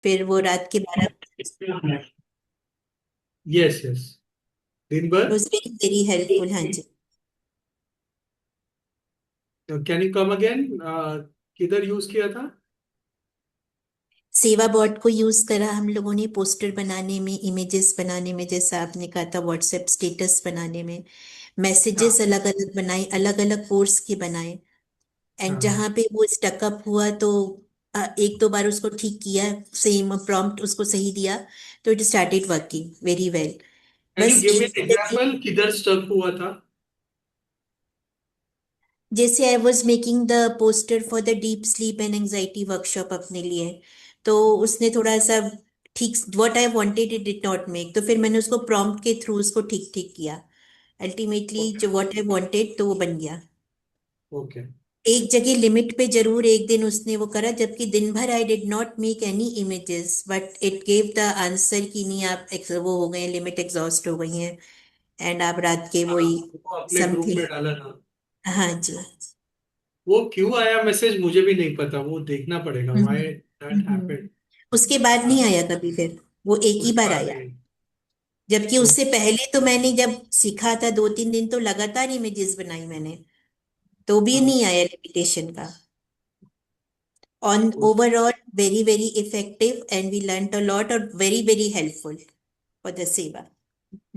फिर वो रात के 12। यस यस, दिन भर। Was very very helpful. हाँ जी। Can you come again? किधर यूज किया था? सेवा बॉट को यूज करा हम लोगों ने पोस्टर बनाने में, इमेजेस बनाने में, जैसा आपने कहा था व्हाट्सएप स्टेटस बनाने में, हाँ मैसेजेस अलग अलग बनाए, अलग अलग कोर्स के बनाए। एंड हाँ हाँ। जहाँ पे वो स्टकअप हुआ तो एक दो बार उसको ठीक किया, सेम प्रॉम्प्ट उसको सही दिया, तो it started working very well. Can you बस गिव मी एक एन जगह, एग्जांपल किधर स्टक हुआ था? जैसे I was making the poster for the deep sleep and anxiety workshop अपने लिए, तो उसने थोड़ा सा ठीक what I wanted it did not make, तो फिर मैंने उसको प्रॉम्प्ट के थ्रू उसको ठीक ठीक किया। अल्टीमेटली ओके जो व्हाट आई वांटेड तो वो बन गया। ओके। एक जगह लिमिट पे जरूर एक दिन उसने वो करा, जबकि दिन भर I did not make any images, but it gave the answer कि नहीं आप वो हो गए, लिमिट एग्जॉस्ट हो गई हैं, एंड आप रात के हाँ, वही वो अपने ग्रुप समथिंग। में डाला था। हाँ जी। वो क्यों आया मैसेज मुझे भी नहीं पता, वो देखना पड़ेगा व्हाई दैट हैपेंड। उसके बाद नहीं आया कभी फिर, वो एक ही उसके बार बाद आया। नहीं। जबकि उससे ओके। पहले तो मैंने जब सीखा था 2-3 दिन तो लगातार इमेजेस बनाई मैंने, तो भी हाँ। नहीं आया लिमिटेशन का। On overall very very effective and we learn a lot, और very very helpful for the seva.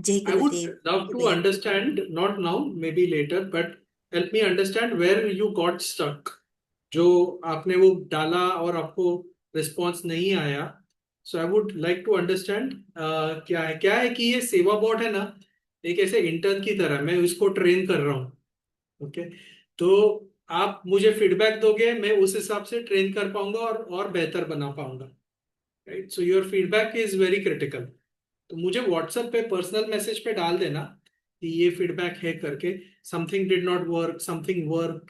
जय I would Gurudev. love to understand, not now, maybe later, but help me understand where you got stuck. जो आपने वो डाला और आपको response नहीं आया, so I would like to understand क्या है कि ये सेवा बॉट है ना, एक ऐसे इंटर्न की तरह मैं इसको ट्रेन कर रहा हूँ। ओके। तो आप मुझे फीडबैक दोगे, मैं उस हिसाब से ट्रेन कर पाऊंगा और बेहतर बना पाऊंगा। Right, so your feedback is very critical. तो मुझे व्हाट्सएप पे पर्सनल मैसेज पे डाल देना कि ये फीडबैक है करके, something did not work, something work.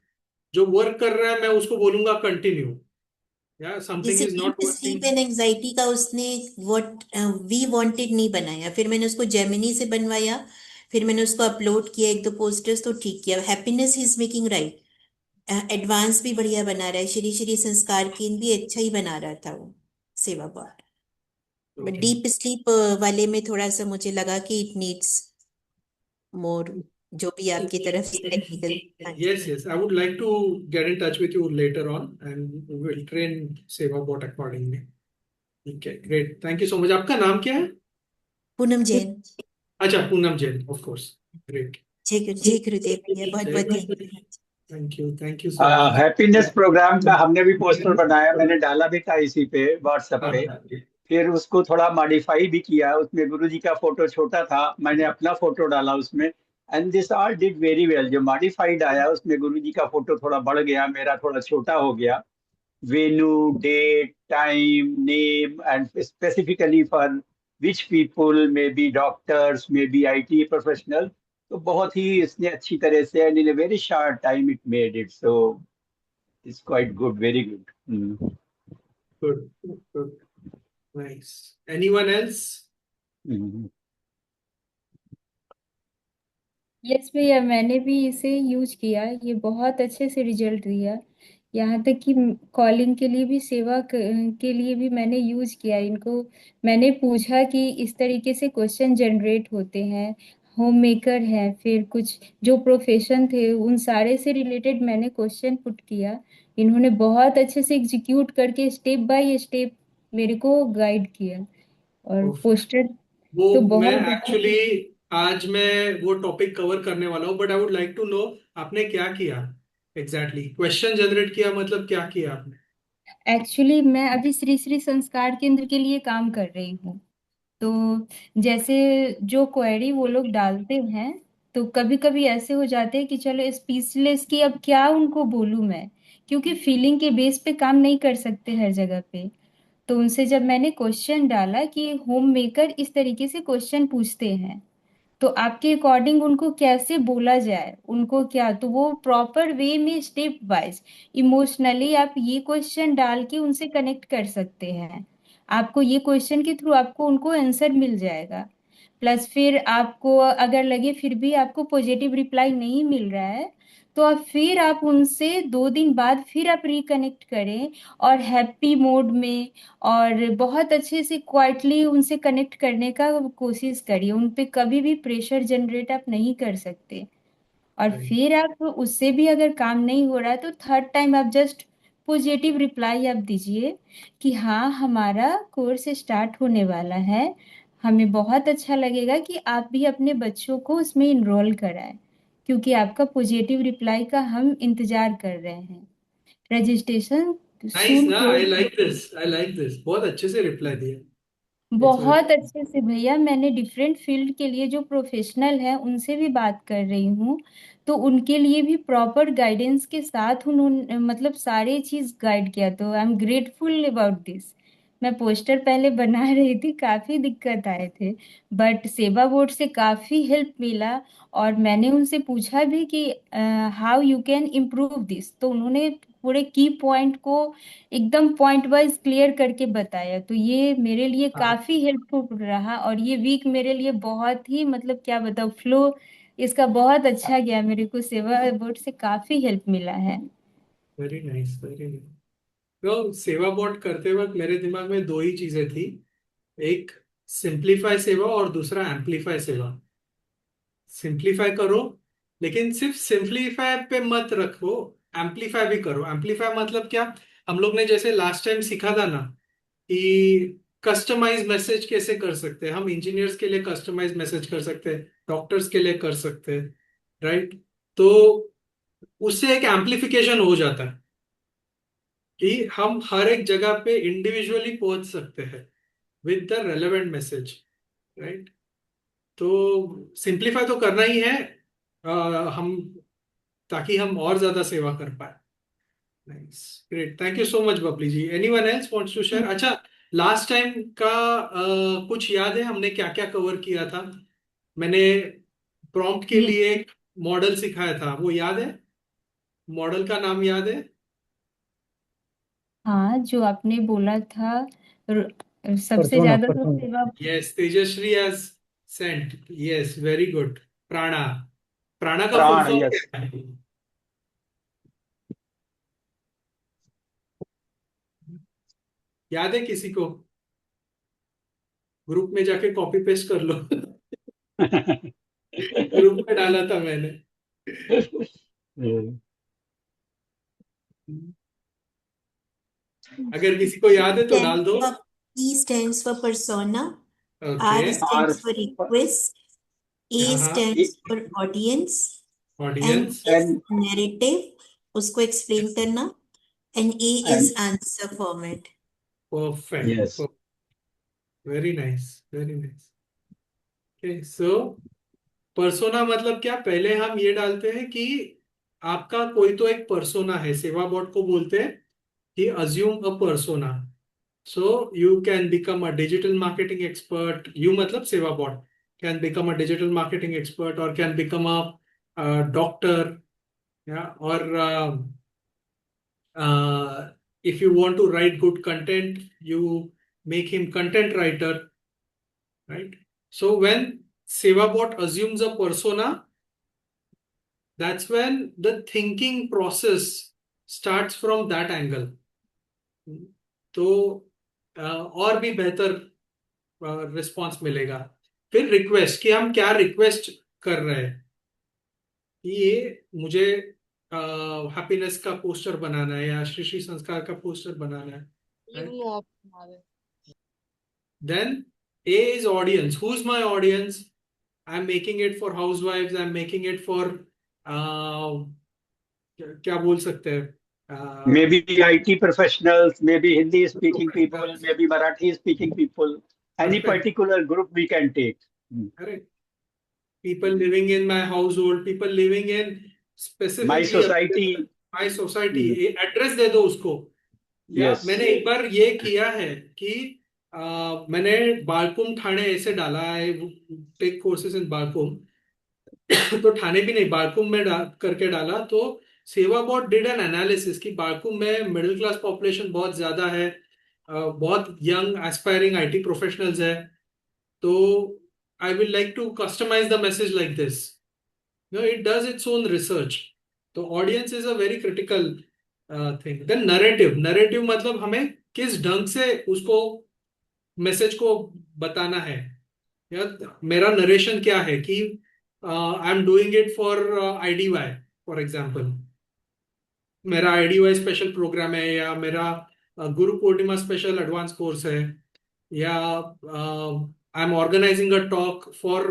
जो वर्क कर रहा है मैं उसको बोलूंगा कंटिन्यू, या समथिंग जैसे is not deep sleep working. And anxiety का उसने व्हाट वी वांटेड नहीं बनाया, फिर मैंने उसको जेमिनी से बनवाया, फिर मैंने उसको अपलोड किया एक दो पोस्टर्स तो ठीक किया। Happiness is making right, advance भी बढ़िया बना रहा है, श्री श्री संस्कार केंद्र भी अच्छा ही बना रहा था वो Seva bot. But okay. Deep sleep वाले में थोड़ा सा मुझे लगा कि इट नीड्स मोर, जो भी आपकी तरफ से टेक्निकल। हाँ जी। Yes yes, I would like to get in touch with you later on and will train seva bot accordingly. ठीक है, great, thank you so much. आपका नाम क्या है? पूनम जैन। अच्छा, Poonam Jain, of course. Great. जय गुरुदेव भैया, बहुत बहुत thank you. Thank you so much. Happiness program का हमने भी पोस्टर बनाया, मैंने डाला भी था इसी पे व्हाट्सएप हाँ पे। हाँ। फिर उसको थोड़ा मॉडिफाई भी किया, उसमें गुरु जी का फोटो छोटा था, मैंने अपना फोटो डाला उसमें। And this all did very well. जो मॉडिफाइड आया उसमें गुरु जी का फोटो थोड़ा बढ़ गया, मेरा थोड़ा छोटा हो गया। Venue, date, time, name and specifically for which people, may be doctors, may be IT professional. तो बहुत ही इसने अच्छी तरह से and in a very short time it made it, so it's quite good, very good. Good good, nice. Anyone else? Yes भैया, मैंने भी इसे यूज किया, ये बहुत अच्छे से रिजल्ट दिया। यहाँ तक कि कॉलिंग के लिए भी, के लिए भी मैंने यूज किया इनको। मैंने पूछा कि इस तरीके से क्वेश्चन जनरेट होते हैं, होम मेकर है, फिर कुछ जो प्रोफेशन थे उन सारे से रिलेटेड मैंने क्वेश्चन पुट किया। इन्होंने बहुत अच्छे से एग्जीक्यूट करके स्टेप बाय स्टेप मेरे को गाइड किया, और पोस्टर वो तो मैं बहुत एक्चुअली बढ़िया। आज मैं वो टॉपिक कवर करने वाला हूँ, but I would like to know आपने क्या किया एग्जैक्टली। क्वेश्चन जनरेट किया मतलब क्या किया आपने? एक्चुअली मैं अभी श्री श्री संस्कार केंद्र के लिए काम कर रही हूँ। तो जैसे जो क्वेरी वो लोग डालते हैं, तो कभी कभी ऐसे हो जाते हैं कि चलो स्पीचलेस की अब क्या उनको बोलूँ मैं, क्योंकि फीलिंग के बेस पे काम नहीं कर सकते हर जगह पे। तो उनसे जब मैंने क्वेश्चन डाला कि होम मेकर इस तरीके से क्वेश्चन पूछते हैं, तो आपके अकॉर्डिंग उनको कैसे बोला जाए, उनको क्या, तो वो प्रॉपर वे में स्टेप वाइज इमोशनली आप ये क्वेश्चन डाल के उनसे कनेक्ट कर सकते हैं। आपको ये क्वेश्चन के थ्रू आपको उनको आंसर मिल जाएगा। प्लस फिर आपको अगर लगे फिर भी आपको पॉजिटिव रिप्लाई नहीं मिल रहा है, तो आप उनसे 2 दिन बाद फिर आप रिकनेक्ट करें, और हैप्पी मोड में, और बहुत अच्छे से क्वाइटली उनसे कनेक्ट करने का कोशिश करिए। उन पे कभी भी प्रेशर जनरेट आप नहीं कर सकते। और Right. फिर आप उससे भी अगर काम नहीं हो रहा है, तो थर्ड टाइम आप जस्ट पॉजिटिव रिप्लाई आप दीजिए कि हाँ, हमारा कोर्स स्टार्ट होने वाला है, हमें बहुत अच्छा लगेगा कि आप भी अपने बच्चों को उसमें इनरोल कराएं, क्योंकि आपका पॉजिटिव रिप्लाई का हम इंतजार कर रहे हैं। रजिस्ट्रेशन नाइस सून ना, close. I like this, I like this, बहुत अच्छे से रिप्लाई दिया। इट्स वेरी बहुत अच्छे से भैया, मैंने डिफरेंट फील्ड के लिए जो प्रोफेशनल है उनसे भी बात कर रही हूँ, तो उनके लिए भी प्रॉपर गाइडेंस के साथ उन्होंने मतलब सारे चीज गाइड किया, तो I am grateful about this. मैं पोस्टर पहले बना रही थी, काफी दिक्कत आए थे, बट सेवा बोर्ड से काफी हेल्प मिला। और मैंने उनसे पूछा भी कि how you can improve this, तो उन्होंने पूरे की पॉइंट को एकदम पॉइंट वाइज क्लियर करके बताया, तो ये मेरे लिए हाँ, काफी हेल्पफुल रहा। और ये वीक मेरे लिए बहुत ही मतलब क्या बताऊँ, फ्लो इसका बहुत अच्छा गया, मेरे को सेवा बोर्ड से काफी हेल्प मिला है। Very nice, very nice. तो सेवा बॉट करते वक्त मेरे दिमाग में दो ही चीजें थी, एक सिंप्लीफाई सेवा और दूसरा एम्पलीफाई सेवा। सिंप्लीफाई करो, लेकिन सिर्फ सिंप्लीफाई पे मत रखो, एम्पलीफाई भी करो। एम्पलीफाई मतलब क्या? हम लोग ने जैसे लास्ट टाइम सीखा था ना कि कस्टमाइज मैसेज कैसे कर सकते हैं। हम इंजीनियर्स के लिए कस्टमाइज मैसेज कर सकते हैं, डॉक्टर्स के लिए कर सकते हैं, राइट? तो उससे एक एम्पलीफिकेशन हो जाता है कि हम हर एक जगह पे इंडिविजुअली पहुंच सकते हैं with the relevant message, right? तो सिंप्लीफाई तो करना ही है, हम, ताकि हम और ज्यादा सेवा कर पाए। Nice, great, thank you so much Babli ji. Anyone else wants to share? अच्छा, लास्ट टाइम का कुछ याद है हमने क्या क्या कवर किया था? मैंने प्रॉम्प्ट के ये लिए एक मॉडल सिखाया था, वो याद है? मॉडल का नाम याद है? हाँ, जो आपने बोला था, सबसे परसोना ज्यादा तो परसोना सेवा। Yes, Tejashree has sent, yes, very good. Prana, Prana का फुल प्राण, फॉर्म यस। क्या है? याद है किसी को? ग्रुप में जाके कॉपी पेस्ट कर लो। ग्रुप में डाला था मैंने। अगर किसी को याद है तो डाल दो। E stands for persona, okay. R R, stands for request, A हाँ, stands for audience, M audience. is N narrative, उसको explain करना, and A N is answer format. Yes. Perfect, very nice, very nice. Okay, so persona मतलब क्या? पहले हम ये डालते हैं कि आपका कोई तो एक पर्सोना है, सेवा बॉट को बोलते हैं कि assume a persona. So you can become a digital marketing expert, you मतलब Seva bot can become a digital marketing expert और कैन बिकम अ डॉक्टर, और if you want to write good content, you make him content writer, right? So when SevaBot assumes a persona, that's when the thinking process starts from that angle. तो और भी बेहतर response मिलेगा। फिर request, कि हम क्या रिक्वेस्ट कर रहे हैं, कि ये मुझे हैप्पीनेस का पोस्टर बनाना है या श्री श्री संस्कार का पोस्टर बनाना है, right? Then A is audience. Who's my audience? I'm making it for housewives. I'm making it for uh, क्या बोल सकते हैं? May be IT professionals, may be Hindi speaking people, may be Marathi speaking people, any perfect, particular group we can take. Correct. People living in my household, people living in my specifically society. my society, address दे दो उसको। या yes. मैंने एक बार ये किया है कि मैंने बालकुम ठाणे ऐसे डाला है, टेक कोर्सेज इन बालकुम। तो ठाणे भी नहीं, बालकुम में करके डाला, तो सेवा बॉट डिड एन एनालिसिस कि बालकुम में मिडिल क्लास पॉपुलेशन बहुत ज्यादा है, बहुत यंग एस्पायरिंग आईटी प्रोफेशनल्स है। तो I will like to customize the message like this. No, it does its own research. तो audience is a very critical thing. Then narrative. Narrative मतलब हमें किस ढंग से उसको मैसेज को बताना है, या मेरा नरेशन क्या है कि I am doing it for IDY for example, मेरा IDY स्पेशल प्रोग्राम है, या मेरा Guru Purnima special advance course है, या I am organizing a talk for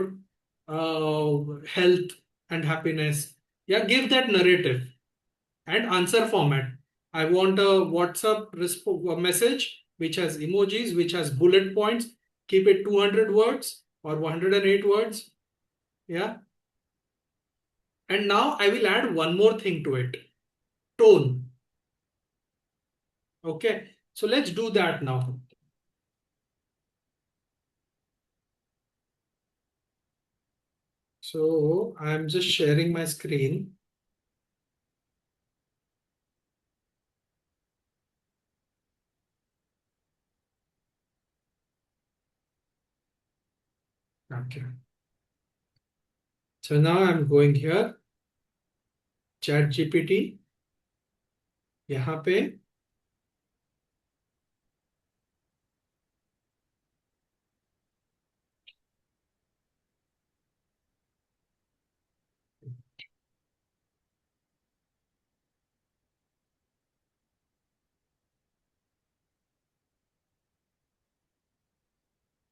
health and happiness, या give that narrative and answer format. I want a WhatsApp message which has emojis, which has bullet points. Keep it 200 words or 108 words. Yeah. And now I will add one more thing to it, tone. Okay. So let's do that now. So I'm just sharing my screen. Okay. So now I'm going here, Chat GPT. यहाँ पे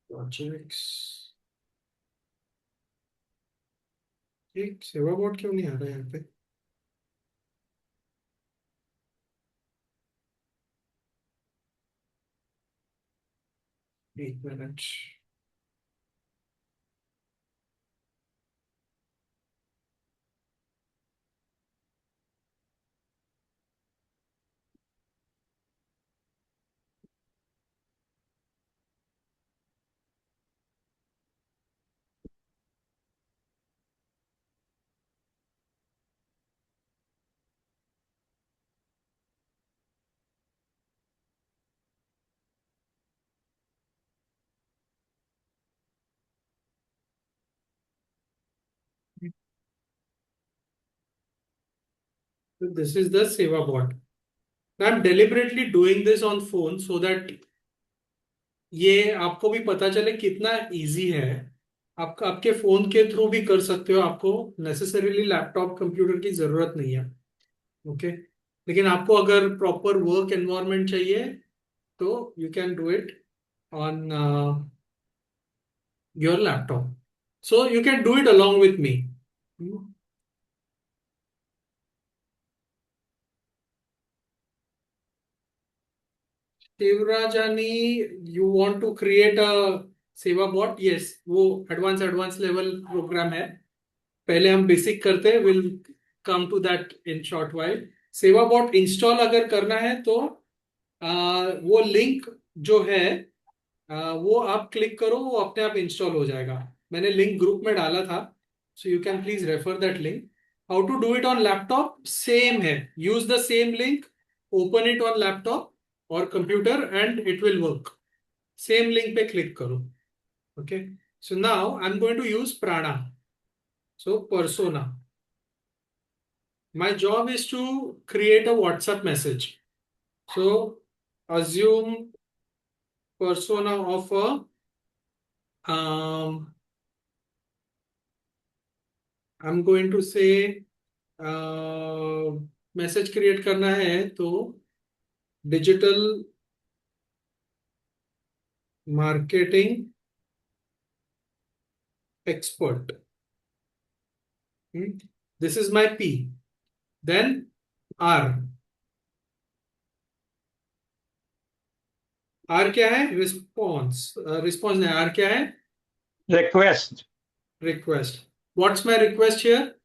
projects. एक सेवा board क्यों नहीं आ रहा है यहाँ पे? एक minute. So this is the Seva bot. Now I'm deliberately doing this on phone so that ये आपको भी पता चले कितना इजी है. आप आपके फोन के थ्रू भी कर सकते हो, आपको नेसेसरीली लैपटॉप कंप्यूटर की जरूरत नहीं है. ओके. लेकिन आपको अगर प्रॉपर वर्क एनवायरनमेंट चाहिए तो you can do it on your laptop. So you can do it along with me. Shivrajani, you want to create a seva bot? Yes, वो एडवांस लेवल प्रोग्राम है. पहले हम बेसिक करते हैं, will come to that in short while. Seva bot install अगर करना है तो वो लिंक जो है वो आप क्लिक करो, वो अपने आप इंस्टॉल हो जाएगा. मैंने लिंक ग्रुप में डाला था, so you can please refer that link. How to do it on laptop? Same है. Use the same link, open it on laptop और computer and it will work. Same link पे click करो. Okay. So now I am going to use prana. So persona. My job is to create a WhatsApp message. So assume persona of a I'm going to say message create करना है तो digital marketing expert. This is my P. Then R. R क्या है? Response. Response नहीं, R क्या है? Request. Request. What's my request here?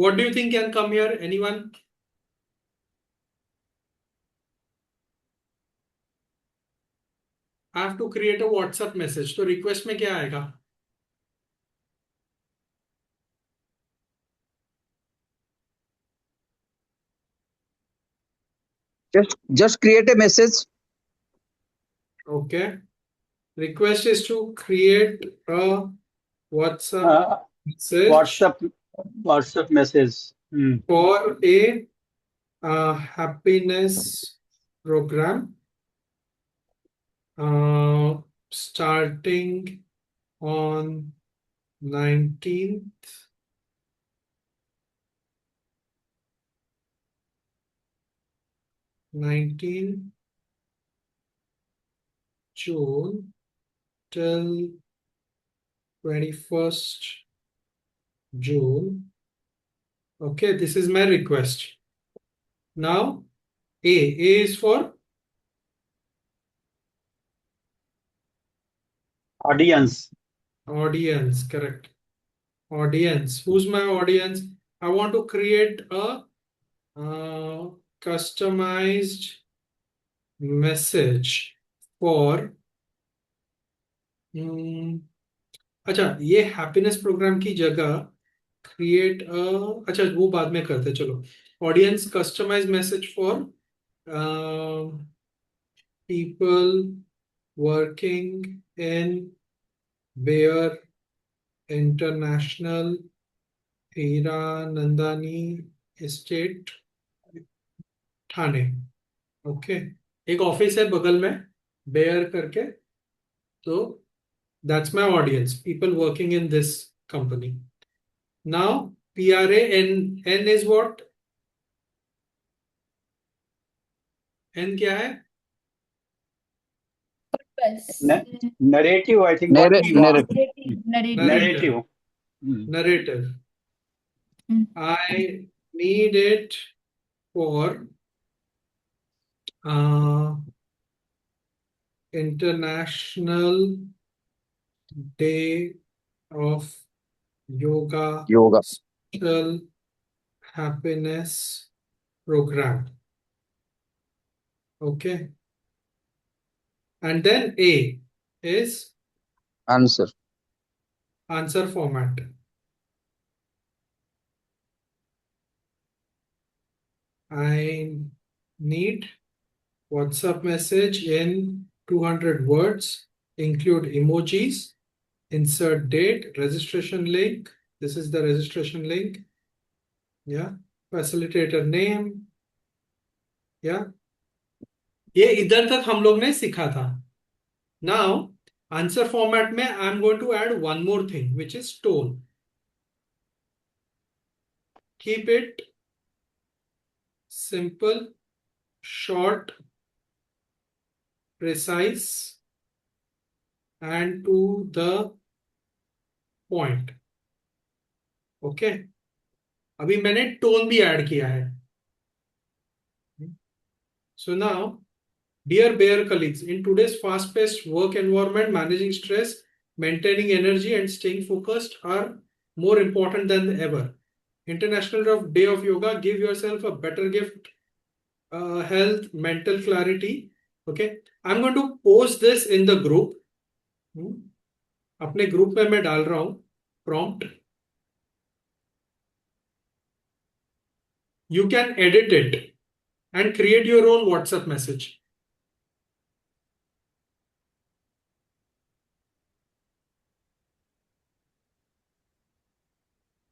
What do you think can come here? Anyone? I have to create a WhatsApp message. तो request में क्या आएगा? Just create a message. Okay. Request is to create a WhatsApp message WhatsApp message. for a happiness program starting on 19th June till 21st June. Okay, this is my request. Now, A is for Audience. correct. Audience. Who's my audience? I want to create a customized message for अच्छा, ये happiness programme की जगह create अच्छा वो बाद में करते हैं, चलो. Audience customise message for people working in Bayer International Hiranandani estate Thane. Okay, एक ऑफिस है बगल में बेयर करके, तो that's my audience, people working in this company. Now N is what? N क्या है? बस Narrative, I think what we want. narrative. Narrative. I need it for International Day of Yoga Special Happiness Program. Okay. And then A is Answer. answer format. I need WhatsApp message in 200 words, include emojis, insert date, registration link. This is the registration link. Yeah. Facilitator name. Yeah. ये इधर तक हम लोग ने सीखा था. Now, answer format में I am going to add one more thing, which is tone. Keep it simple, short, precise, and to the point. Okay. अभी मैंने tone भी ऐड किया है. So now, dear Bayer colleagues, in today's fast-paced work environment, managing stress, maintaining energy, and staying focused are more important than ever. International Day of Yoga, give yourself a better gift, health, mental clarity. Okay, I'm going to post this in the group. अपने group में मैं डाल रहा हूं prompt. You can edit it and create your own WhatsApp message.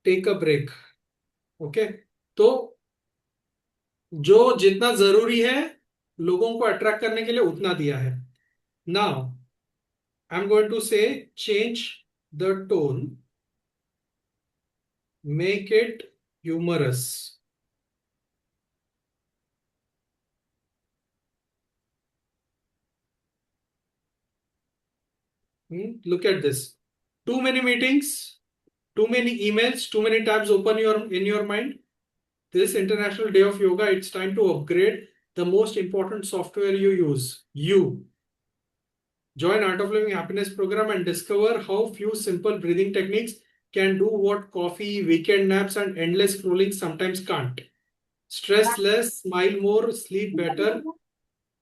Take a break. Okay, तो जो जितना जरूरी है लोगों को अट्रैक्ट करने के लिए उतना दिया है. Now I'm going to say change the tone, make it humorous. Look at this. Too many meetings, too many emails, too many tabs open in your mind. This International Day of Yoga, it's time to upgrade the most important software you use. You. Join Art of Living Happiness program and discover how few simple breathing techniques can do what coffee, weekend naps, and endless scrolling sometimes can't. Stress less, smile more, sleep better.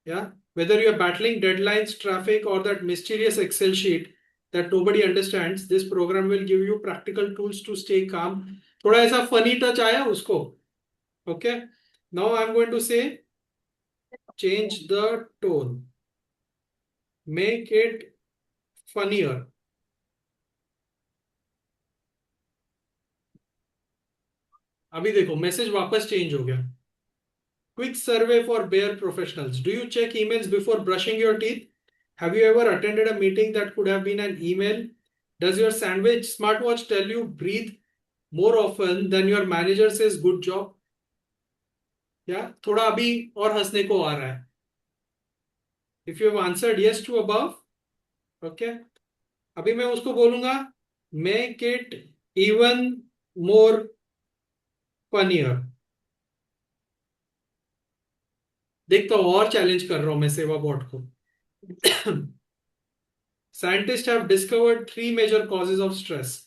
Yeah. Whether you're battling deadlines, traffic, or that mysterious Excel sheet that nobody understands, this program will give you practical tools to stay calm. थोड़ा ऐसा funny touch आया उसको. Okay. Now I'm going to say change the tone, make it funnier. अभी देखो message वापस change हो गया. Quick survey for Bayer professionals. Do you check emails before brushing your teeth? Have you ever attended a meeting that could have been an email? Does your sandwich smartwatch tell you breathe more often than your manager says good job? या थोड़ा अभी और हंसने को आ रहा है. If you have answered yes to above, okay. अभी मैं उसको बोलूंगा make it even more funnier. देखता हूं और चैलेंज कर रहा हूं मैं सेवा बॉट को. Scientists have discovered 3 major causes of stress.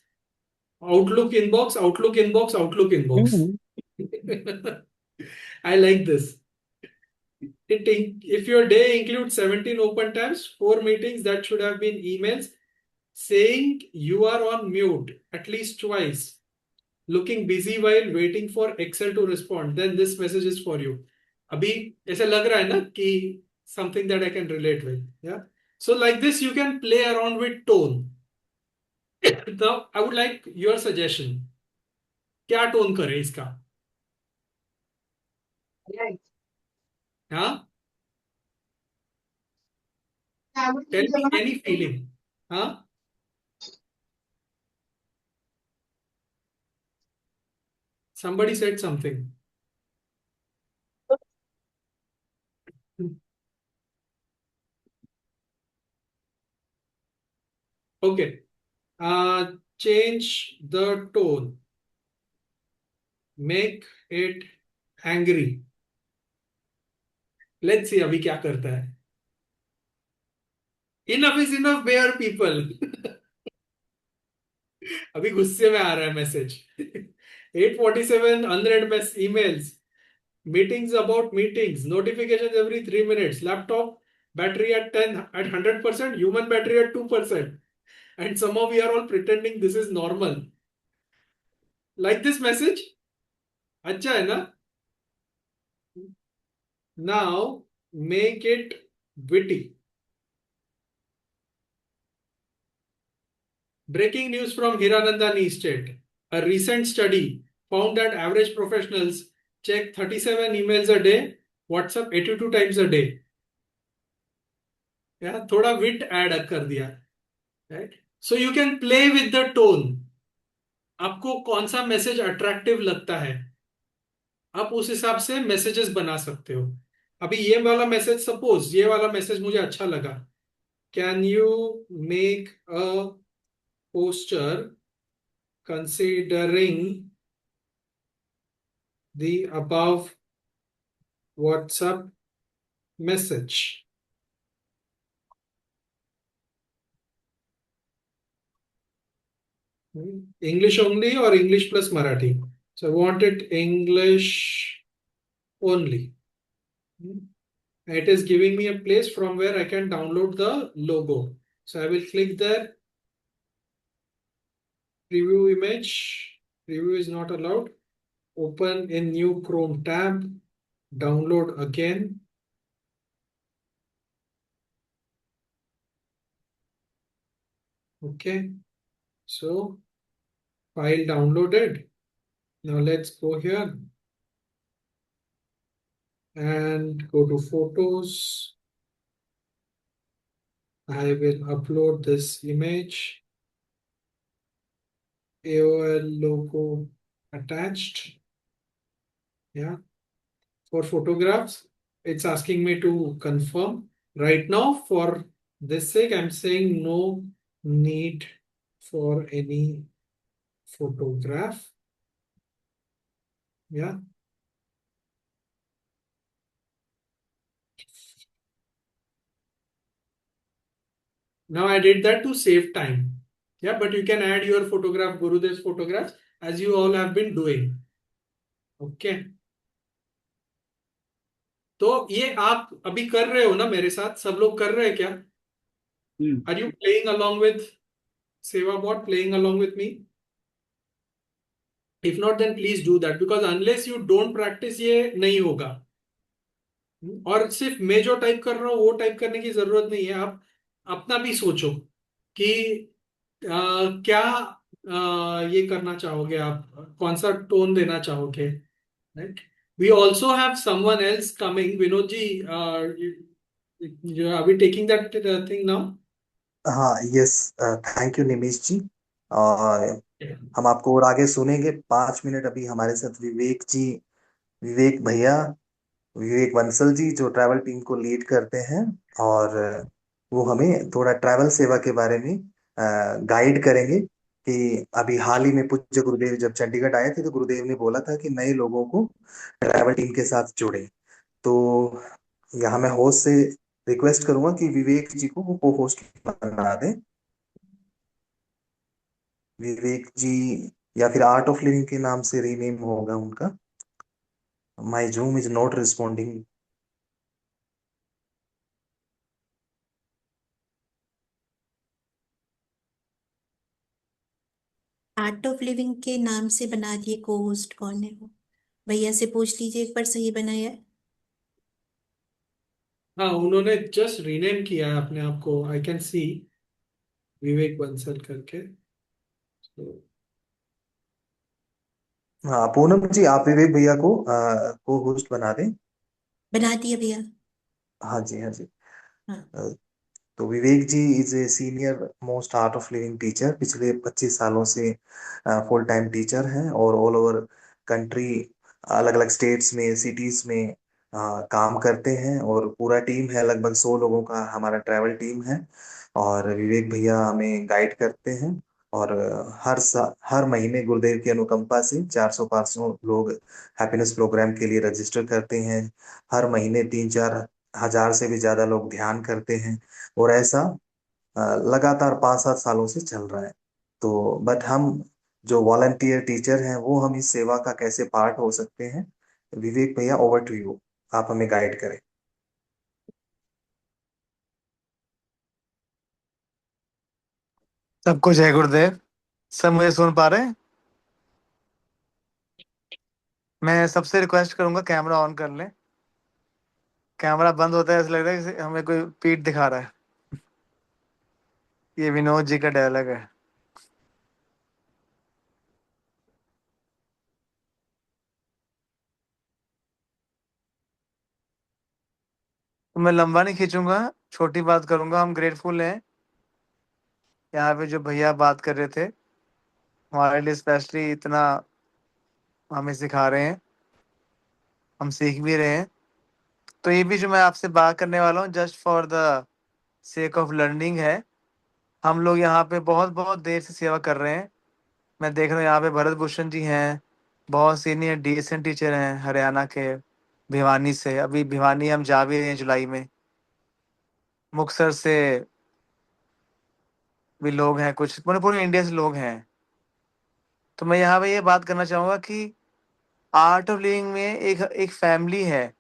Outlook inbox, Outlook inbox, Outlook inbox. I like this. If your day includes 17 open tabs, 4 meetings that should have been emails, saying you are on mute at least twice, looking busy while waiting for Excel to respond, then this message is for you. अभी ऐसे लग रहा है ना कि something that I can relate with. Yeah. So like this, you can play around with tone. Now, I would like your suggestion. क्या tone करे इसका? हाँ? Tell me any feeling. हाँ? Somebody said something. Okay. Change the tone. Make it angry. Let's see अभी क्या करता है. Enough is enough, Bayer people. अभी गुस्से में आ रहा है message. 847 unread emails. Meetings about meetings. Notifications every 3 minutes. Laptop battery at 100%. Human battery at 2%. And somehow we are all pretending this is normal. Like this message? अच्छा है ना? Now make it witty. Breaking news from Hiranandani State. A recent study found that average professionals check 37 emails a day, WhatsApp 82 times a day. Yeah, थोड़ा wit add कर दिया. Right? So you can play with the tone. आपको कौन सा message attractive लगता है, आप उस हिसाब से मैसेजेस बना सकते हो. अभी ये वाला मैसेज, सपोज ये वाला मैसेज मुझे अच्छा लगा. Can you make a poster considering the above WhatsApp message. English only or English plus Marathi? So I want it English only. It is giving me a place from where I can download the logo. So I will click there. Preview image. Preview is not allowed. Open in new Chrome tab. Download again. Okay. So file downloaded. Now let's go here and go to photos. I will upload this image. AOL logo attached. Yeah. For photographs, it's asking me to confirm. Right now, for this sake, I'm saying no need for any photograph. Yeah. Now I did that to save time. Yeah, but you can add your photograph, Gurudev's photographs, as you all have been doing. Okay. तो ये आप अभी कर रहे हो ना मेरे साथ, सब लोग कर रहे हैं क्या? Are you playing along with SevaBot, playing along with me? If not, then please do that, because unless you don't practice, ये नहीं होगा. और सिर्फ मैं जो टाइप कर रहा हूँ वो टाइप करने की जरूरत नहीं है। आप अपना भी सोचो कि क्या ये करना चाहोगे, आप कौन सा टोन देना चाहोगे, right? We also have someone else coming, Vinod ji, are we taking that thing now? हाँ, yes, thank you Nimesh ji. हम आपको और आगे सुनेंगे। 5 मिनट अभी हमारे साथ विवेक जी, विवेक भैया, विवेक बंसल जी, जो ट्रैवल टीम को लीड करते हैं। और वो हमें थोड़ा ट्रैवल सेवा के बारे में गाइड करेंगे कि अभी हाल ही में पूज्य गुरुदेव जब चंडीगढ़ आए थे तो गुरुदेव ने बोला था कि नए लोगों को ट्रैवल टीम के साथ जोड़े। तो यहाँ मैं होस्ट से रिक्वेस्ट करूंगा कि विवेक जी को वो को होस्ट बना दें। विवेक जी, या फिर आर्ट ऑफ लिविंग के नाम से रीनेम होगा उनका। My Zoom is not responding. Art of Living के नाम से बना दिए, को होस्ट कौन है वो? भैया से पूछ लीजिए एक बार, सही बनाया है? हाँ, उन्होंने जस्ट रीनेम किया है अपने आप को, I can see, Vivek Bansal करके। So, हाँ, पूनम जी, आप विवेक भैया को होस्ट बना दें। बना दिया भैया। हाँ जी, हाँ जी। हाँ। अ, तो Vivek ji is a senior most Art of Living teacher, पिछले 25 सालों से फुल टाइम टीचर हैं और ऑल ओवर कंट्री, अलग अलग स्टेट्स में, सिटीज में काम करते हैं। और पूरा टीम है, लगभग 100 लोगों का हमारा ट्रैवल टीम है। और विवेक भैया हमें गाइड करते हैं। और हर महीने गुरुदेव की अनुकंपा से 400-500 लोग हैप्पीनेस प्रोग्राम के लिए रजिस्टर करते हैं। हर महीने 3-4 हजार से भी ज्यादा लोग ध्यान करते हैं। और ऐसा लगातार 5-7 सालों से चल रहा है। तो बट हम जो वॉलंटियर टीचर हैं वो हम इस सेवा का कैसे पार्ट हो सकते हैं? विवेक भैया, ओवर टू यू, आप हमें गाइड करें। सबको जय गुरुदेव। सब मुझे सुन पा रहे हैं? मैं सबसे रिक्वेस्ट करूंगा कैमरा ऑन कर लें। कैमरा बंद होता है ऐसा लग रहा है कि हमें कोई पीठ दिखा रहा है। ये विनोद जी का डायलॉग है। तो मैं लंबा नहीं खींचूंगा, छोटी बात करूंगा। हम ग्रेटफुल हैं यहाँ पे जो भैया बात कर रहे थे, हमारे लिए स्पेशली इतना हमें सिखा रहे हैं, हम सीख भी रहे हैं। तो ये भी जो मैं आपसे बात करने वाला हूँ just for the sake of learning है। हम लोग यहाँ पे बहुत बहुत देर से सेवा कर रहे हैं। मैं देख रहा हूँ यहाँ पे भरत भूषण जी हैं, बहुत सीनियर डीएसएन टीचर हैं हरियाणा के, भिवानी से। अभी भिवानी हम जा भी रहे हैं जुलाई में। मुक्तसर से भी लोग हैं, कुछ पूरे पूरे इंडिया से लोग हैं। तो मैं यहाँ पे ये बात करना चाहूँगा कि आर्ट ऑफ लिविंग में एक एक फैमिली है।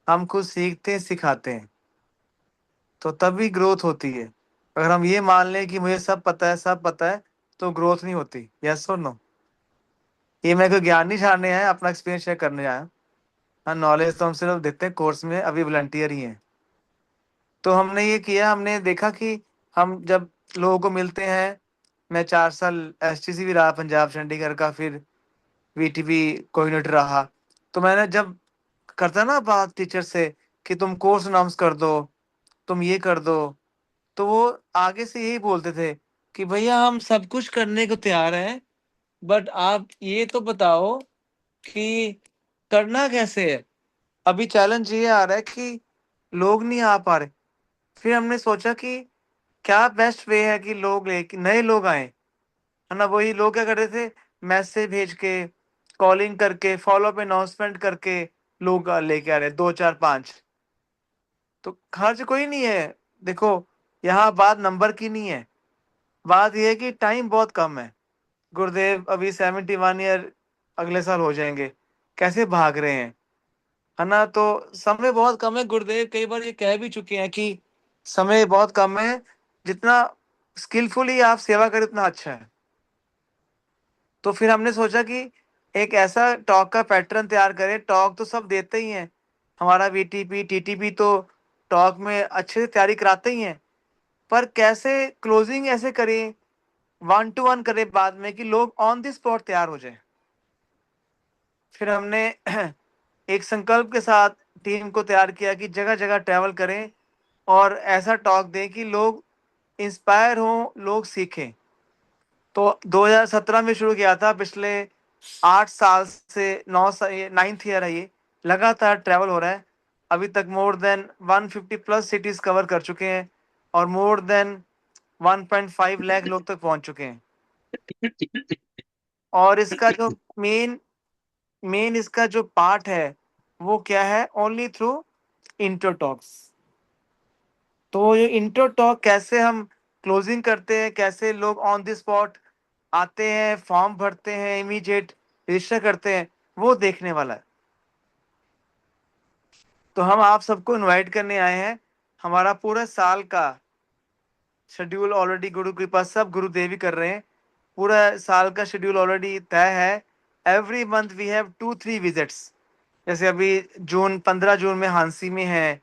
हम खुद सीखते हैं, सिखाते हैं, तो तभी ग्रोथ होती है। अगर हम ये मान लें कि मुझे सब पता है, सब पता है, तो ग्रोथ नहीं होती। यस और नो? ये मैं कोई ज्ञान नहीं छाड़ने आया, अपना एक्सपीरियंस शेयर करने आया। हाँ, नॉलेज तो हम सिर्फ देते हैं कोर्स में, अभी वॉलंटियर ही हैं। तो हमने ये किया, हमने देखा कि हम जब लोगों को मिलते हैं, मैं 4 साल एसटीसी भी रहा, पंजाब चंडीगढ़ का, फिर वीटीबी कोऑर्डिनेटर रहा। तो मैंने जब करता ना बात टीचर से कि तुम कोर्स अनाउंस कर दो, तुम ये कर दो, तो वो आगे से यही बोलते थे कि भैया हम सब कुछ करने को तैयार हैं, बट आप ये तो बताओ कि करना कैसे है। अभी चैलेंज ये आ रहा है कि लोग नहीं आ पा रहे। फिर हमने सोचा कि क्या बेस्ट वे है कि लोग ले कि नए लोग आए, है ना। वही लोग क्या करते थे, मैसेज भेज के, कॉलिंग करके, फॉलो अप अनाउंसमेंट करके लोग लेके आ रहे 2 4 5। तो खर्च कोई नहीं है। देखो, यहाँ बात नंबर की नहीं है, बात यह है कि टाइम बहुत कम है। गुरुदेव अभी 71 ईयर अगले साल हो जाएंगे, कैसे भाग रहे हैं, है ना। तो समय बहुत कम है। गुरुदेव कई बार ये कह भी चुके हैं कि समय बहुत कम है, जितना स्किलफुली आप सेवा करें उतना अच्छा है। तो फिर हमने सोचा कि एक ऐसा टॉक का पैटर्न तैयार करें। टॉक तो सब देते ही हैं, हमारा वीटीपी टीटीपी तो टॉक में अच्छे से तैयारी कराते ही हैं, पर कैसे क्लोजिंग ऐसे करें, 1-to-1 करें बाद में कि लोग ऑन द स्पॉट तैयार हो जाए। फिर हमने एक संकल्प के साथ टीम को तैयार किया कि जगह जगह ट्रैवल करें और ऐसा टॉक दें कि लोग इंस्पायर हों, लोग सीखें। तो 2017 में शुरू किया था, पिछले 8 साल से 9 साल, ये 9th ईयर है, ये लगातार ट्रैवल हो रहा है। अभी तक more than 150 plus cities cover कर चुके हैं और मोर देन 1.5 लाख लोग तक पहुंच चुके हैं। और इसका जो मेन मेन इसका जो पार्ट है वो क्या है, ओनली थ्रू इंट्रो टॉक्स। तो ये इंट्रो टॉक कैसे हम क्लोजिंग करते हैं, कैसे लोग ऑन द स्पॉट आते हैं, फॉर्म भरते हैं, इमीडिएट रजिस्टर करते हैं, वो देखने वाला है। तो हम आप सबको इनवाइट करने आए हैं। हमारा पूरा साल का शेड्यूल ऑलरेडी गुरु कृपा सब गुरुदेव ही कर रहे हैं। पूरा साल का शेड्यूल ऑलरेडी तय है। Every month we have 2-3 visits. जैसे अभी 15 जून में हांसी में है,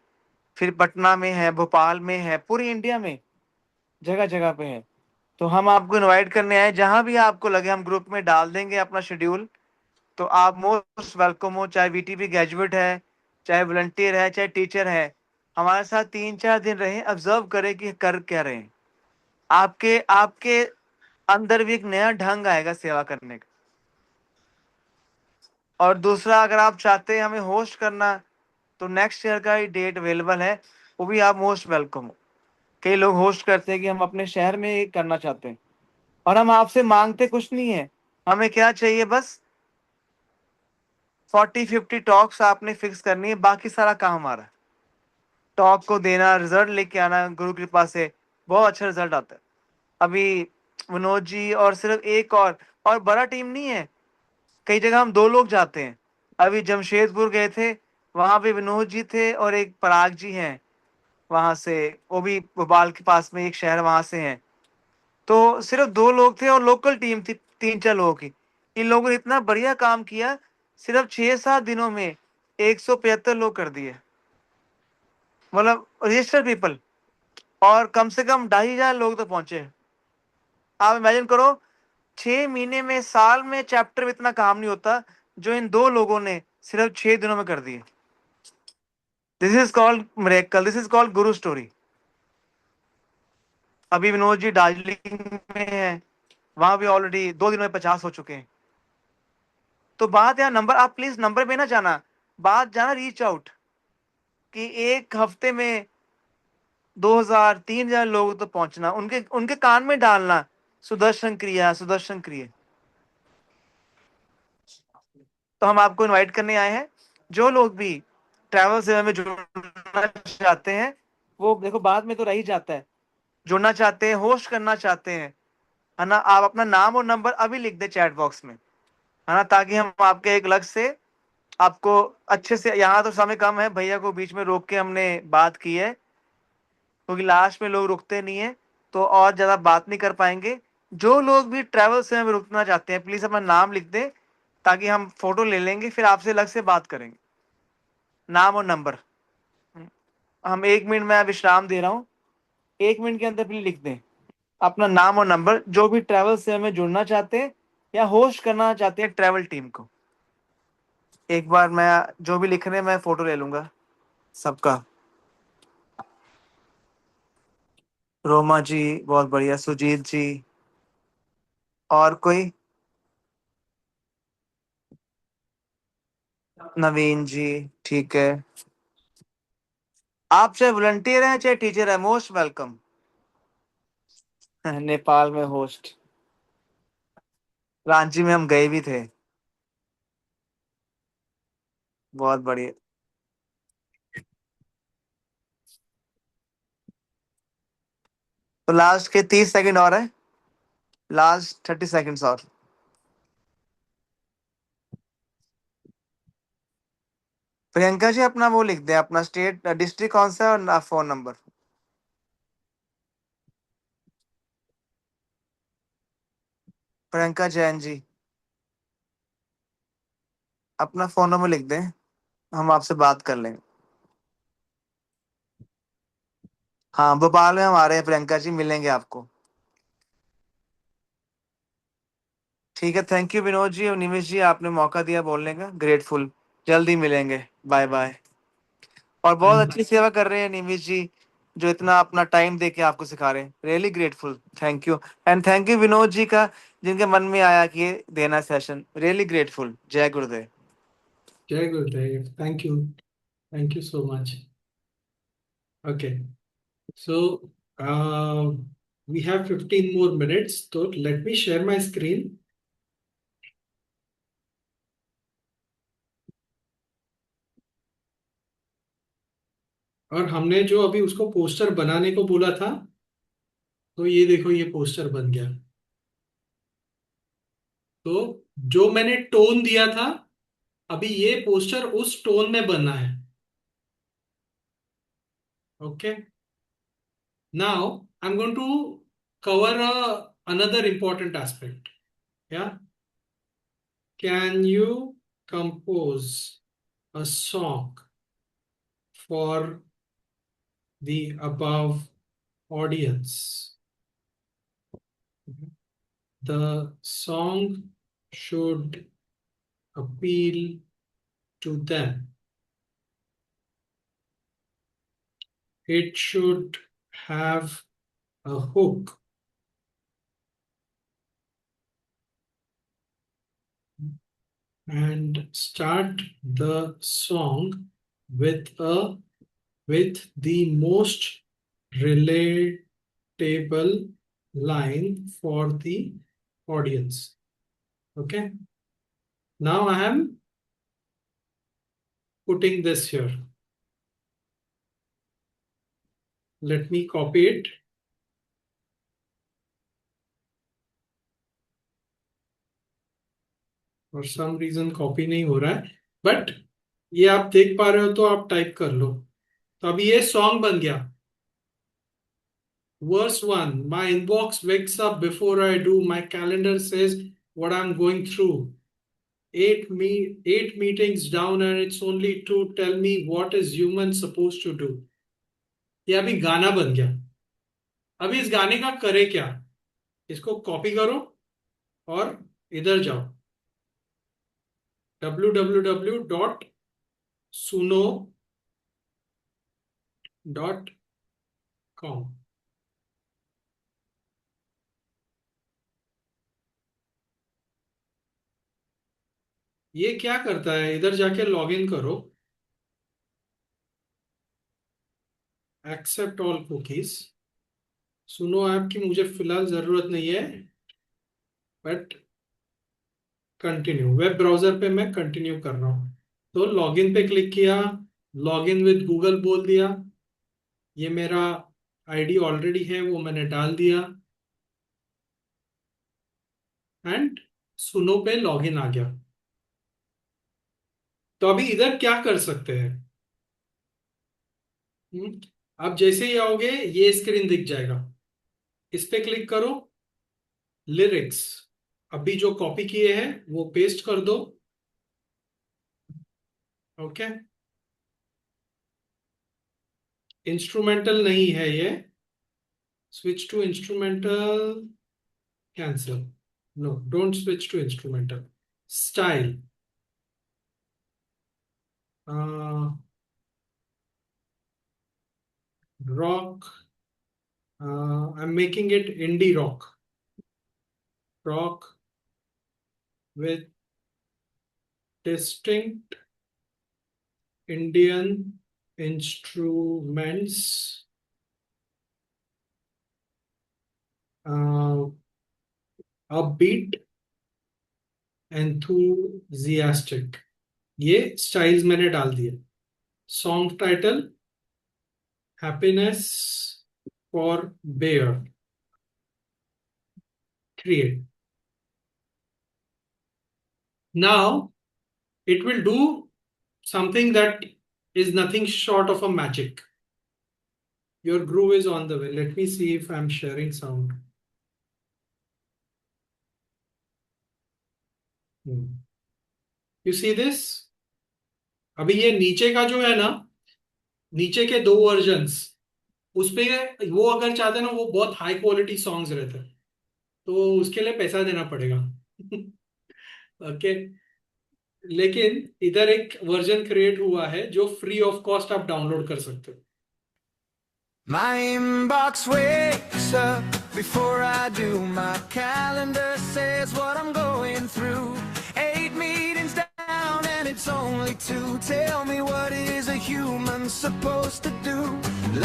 फिर पटना में है, भोपाल में है, पूरी इंडिया में जगह जगह पे है। तो हम आपको इनवाइट करने आए, जहां भी आपको लगे हम ग्रुप में डाल देंगे अपना शेड्यूल। तो आप मोस्ट वेलकम हो, चाहे वीटीपी ग्रेजुएट है, चाहे वॉलंटियर है, चाहे टीचर है। हमारे साथ 3-4 दिन रहे, ऑब्जर्व करें कि कर क्या रहे हैं। आपके आपके अंदर भी एक नया ढंग आएगा सेवा करने का। और दूसरा, अगर आप चाहते हैं हमें होस्ट करना, तो नेक्स्ट ईयर का ही डेट अवेलेबल है, वो भी आप मोस्ट वेलकम हो। कई लोग होस्ट करते हैं कि हम अपने शहर में ही करना चाहते हैं, और हम आपसे मांगते कुछ नहीं है। हमें क्या चाहिए, बस 40-50 टॉक्स आपने फिक्स करनी है, बाकी सारा काम हमारा। टॉक को देना, रिजल्ट लेके आना, गुरु कृपा से बहुत अच्छा रिजल्ट आता है। अभी मनोज जी और सिर्फ एक और बड़ा टीम नहीं है, कई जगह हम 2 लोग जाते हैं। अभी जमशेदपुर गए थे, वहां पे विनोद जी थे और एक पराग जी हैं वहां से, वो भी भोपाल के पास में एक शहर वहां से हैं। तो सिर्फ 2 लोग थे और लोकल टीम थी 3-4 लोगों की। इन लोगों ने इतना बढ़िया काम किया, सिर्फ 6-7 दिनों में 175 लोग कर दिए, मतलब रजिस्टर्ड पीपल। और कम से कम 2,500 लोग तो पहुंचे। आप इमेजिन करो, 6 महीने में, साल में चैप्टर में इतना काम नहीं होता जो इन 2 लोगों ने सिर्फ 6 दिनों में कर दिए। This is called miracle, this is called Guru story. अभी विनोद जी दार्जिलिंग में है, वहां भी ऑलरेडी 2 दिनों में 50 हो चुके हैं। तो बात यार नंबर, आप प्लीज नंबर पे ना जाना, बात जाना रीच आउट, कि एक हफ्ते में 2,000-3,000 लोग तो पहुंचना, उनके उनके कान में डालना, सुदर्शन क्रिया, सुदर्शन क्रिया। तो हम आपको इनवाइट करने आए हैं, जो लोग भी ट्रैवल सेवा में जुड़ना चाहते हैं, वो देखो बाद में तो रह ही जाता है, जुड़ना चाहते हैं, होस्ट करना चाहते हैं, है ना, आप अपना नाम और नंबर अभी लिख दे चैट बॉक्स में, है ना, ताकि हम आपके एक अलग से आपको अच्छे से, यहाँ तो समय कम है, भैया को बीच में रोक के हमने बात की है, क्योंकि लास्ट में लोग रुकते नहीं है, तो और ज्यादा बात नहीं कर पाएंगे। जो लोग भी ट्रैवल सेवा में रुकना चाहते हैं, प्लीज अपना नाम लिख दें, ताकि हम फोटो ले लेंगे, फिर आपसे अलग से बात करेंगे, नाम और नंबर। हम 1 मिनट में विश्राम दे रहा हूँ, 1 मिनट के अंदर प्लीज लिख दें अपना नाम और नंबर, जो भी ट्रैवल सेवा में जुड़ना चाहते हैं या होस्ट करना चाहते हैं ट्रैवल टीम को। एक बार मैं जो भी लिख रहे हैं मैं फोटो ले लूंगा सबका। रोमा जी बहुत बढ़िया, सुजीत जी, और कोई, नवीन जी, ठीक है। आप चाहे वॉलंटियर हैं चाहे टीचर है, मोस्ट वेलकम। नेपाल में होस्ट, रांची में हम गए भी थे, बहुत बढ़िया। तो लास्ट के 30 सेकंड और है, लास्ट 30 सेकंड्स और। प्रियंका जी अपना वो लिख दें, अपना स्टेट डिस्ट्रिक्ट कौन सा है और फोन नंबर। प्रियंका जैन जी अपना फोन नंबर लिख दें। हम आपसे बात कर लेंगे। हाँ, भोपाल में हम आ रहे हैं प्रियंका जी, मिलेंगे आपको। ठीक है, थैंक यू विनोद जी और निमिष जी, आपने मौका दिया बोलने का, ग्रेटफुल। जल्दी मिलेंगे, बाय बाय। और बहुत थैंक अच्छी सेवा कर रहे हैं निमिष जी, जो इतना अपना टाइम दे के आपको सिखा रहे हैं, really grateful, thank you. And thank you Vinod ji का, जिनके मन में आया कि ये देना सेशन, रियली ग्रेटफुल। जय गुरुदेव। जय Gurudev, thank you so much. Okay, so we have 15 more minutes, so let me share my screen. और हमने जो अभी उसको पोस्टर बनाने को बोला था, तो ये देखो, ये पोस्टर बन गया। तो जो मैंने टोन दिया था, अभी ये पोस्टर उस टोन में बना है। Okay, now I am going to cover another important aspect. Yeah, can you compose a song for the above audience? The song should appeal to them. It should have a hook. And start the song with the most relatable line for the audience. Okay. Now I am putting this here. Let me copy it. For some reason copy नहीं हो रहा है, but ये आप देख पा रहे हो तो आप टाइप कर लो। तो अभी ये सॉन्ग बन गया। Verse 1, my inbox wakes up before I do. My calendar says what I'm going through. Eight meetings down and it's only two. Tell me what is human supposed to do. ये अभी गाना बन गया। अभी इस गाने का करे क्या? इसको कॉपी करो और इधर जाओ, www.suno.com। ये क्या करता है, इधर जाके लॉग इन करो, एक्सेप्ट ऑल कुकीज। सुनो ऐप की मुझे फिलहाल जरूरत नहीं है, बट कंटिन्यू, वेब ब्राउजर पे मैं कंटिन्यू कर रहा हूं। तो लॉगिन पे क्लिक किया, लॉगिन विद गूगल बोल दिया, ये मेरा आईडी ऑलरेडी है वो मैंने डाल दिया, एंड सुनो पे लॉगिन आ गया। तो अभी इधर क्या कर सकते हैं? अब जैसे ही आओगे ये स्क्रीन दिख जाएगा, इस पे क्लिक करो, लिरिक्स अभी जो कॉपी किए हैं वो पेस्ट कर दो। ओके, इंस्ट्रूमेंटल नहीं है ये, switch to instrumental, cancel, no don't switch to instrumental. Style, rock, I am making it indie rock with distinct Indian instruments, upbeat, enthusiastic। ये स्टाइल्स मैंने डाल दिए। Song title, happiness for Bayer, create. Now it will do something that is nothing short of a magic. Your groove is on the way. Let me see if I'm sharing sound. You see this? अभी ये नीचे का जो है ना, नीचे के दो वर्जन्स, उसपे वो अगर चाहते हैं ना, वो बहुत हाई क्वालिटी सॉन्ग्स रहते हैं, तो उसके लिए पैसा देना पड़ेगा। ओके। लेकिन इधर एक वर्जन क्रिएट हुआ है जो फ्री ऑफ कॉस्ट आप डाउनलोड कर सकते हो। My inbox wakes up before I do. My calendar says what I'm going through. 8 meetings down and it's only 2. Tell me, what is a human supposed to do?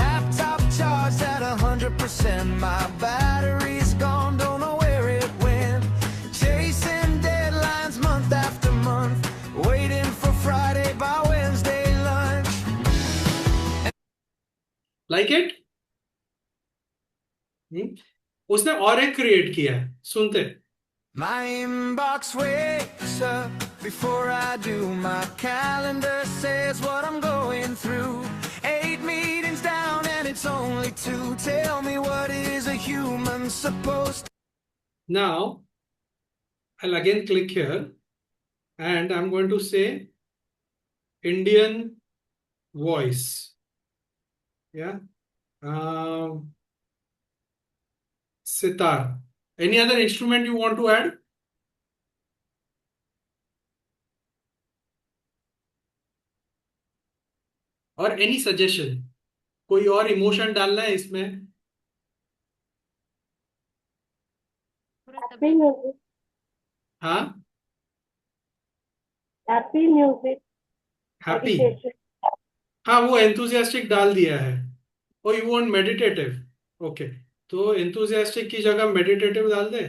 Laptop charged at 100%. My battery's gone, don't know where it went. Chasing deadlines month after month. Waiting for Friday by Wednesday lunch. Like it. उसने और एक create किया है, सुनते हैं। My inbox wakes up before I do. My calendar says what I'm going through. 8 meetings down and it's only 2. Tell me, what is a human supposed to... Now I'll again click here and I'm going to say Indian voice. Yeah. Sitar. Any other instrument you want to add? और any suggestion, कोई और emotion डालना है इसमें? Happy music, हाँ, happy music, happy. Meditation. हाँ, वो enthusiastic डाल दिया है। ओ यू वांट मेडिटेटिव? ओके, तो एंथुजियास्टिक की जगह मेडिटेटिव डाल दे।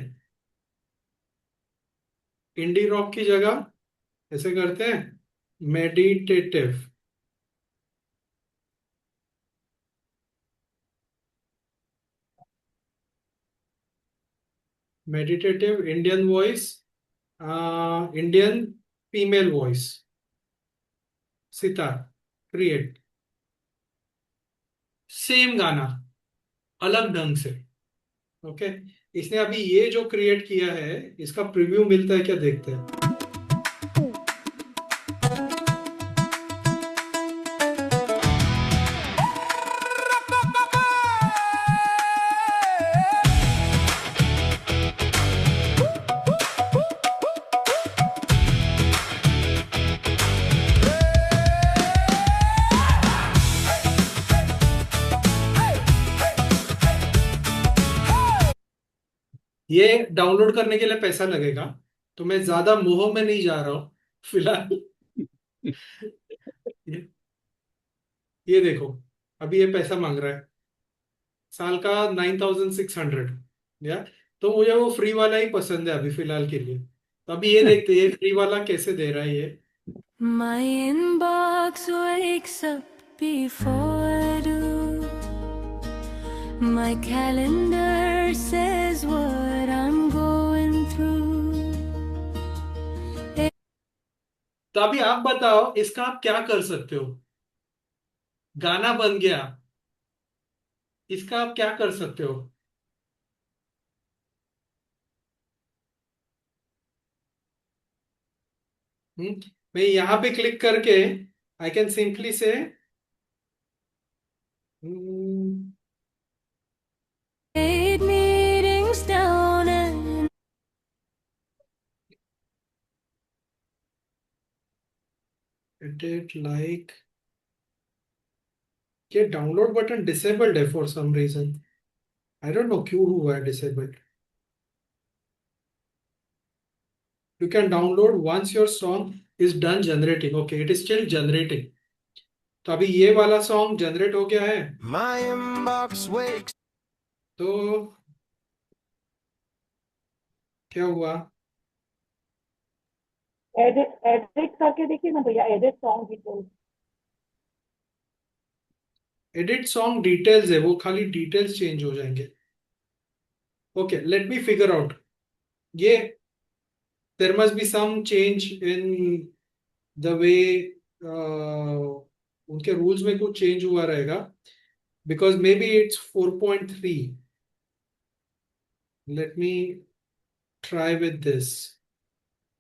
इंडी रॉक की जगह ऐसे करते हैं, meditative. Meditative Indian voice, Indian female voice, sitar, create. Same गाना, अलग ढंग से। ओके, इसने अभी ये जो क्रिएट किया है, इसका प्रीव्यू मिलता है क्या, देखते हैं। ये डाउनलोड करने के लिए पैसा लगेगा, तो मैं ज्यादा मोह में नहीं जा रहा हूं फिलहाल। ये ये देखो, अभी ये पैसा मांग रहा है, साल का 9600। या तो मुझे वो फ्री वाला ही पसंद है अभी फिलहाल के लिए। तो अभी ये देखते हैं ये फ्री वाला कैसे दे रहा है ये। My inbox wakes up before I do. My calendar says what I'm going through. तो अभी आप बताओ, इसका आप क्या कर सकते हो? गाना बन गया, इसका आप क्या कर सकते हो? मैं यहां पे क्लिक करके आई कैन सिंपली से Eight meetings down and edit like, ये डाउनलोड बटन डिसेबल्ड है for some reason, I don't know क्यों हुआ है disabled. You can download once your song is done generating. Okay, it is still generating. तो अभी ये वाला सॉन्ग जनरेट हो गया है। my inbox wakes. तो क्या हुआ? एडिट एडिट करके देखिए ना भैया, edit song details. Edit song details है, वो खाली डिटेल्स चेंज हो जाएंगे। Okay, let me figure out. ये there must be some change in the way, उनके रूल्स में कुछ चेंज हुआ रहेगा, because maybe it's 4.3। Let me try with this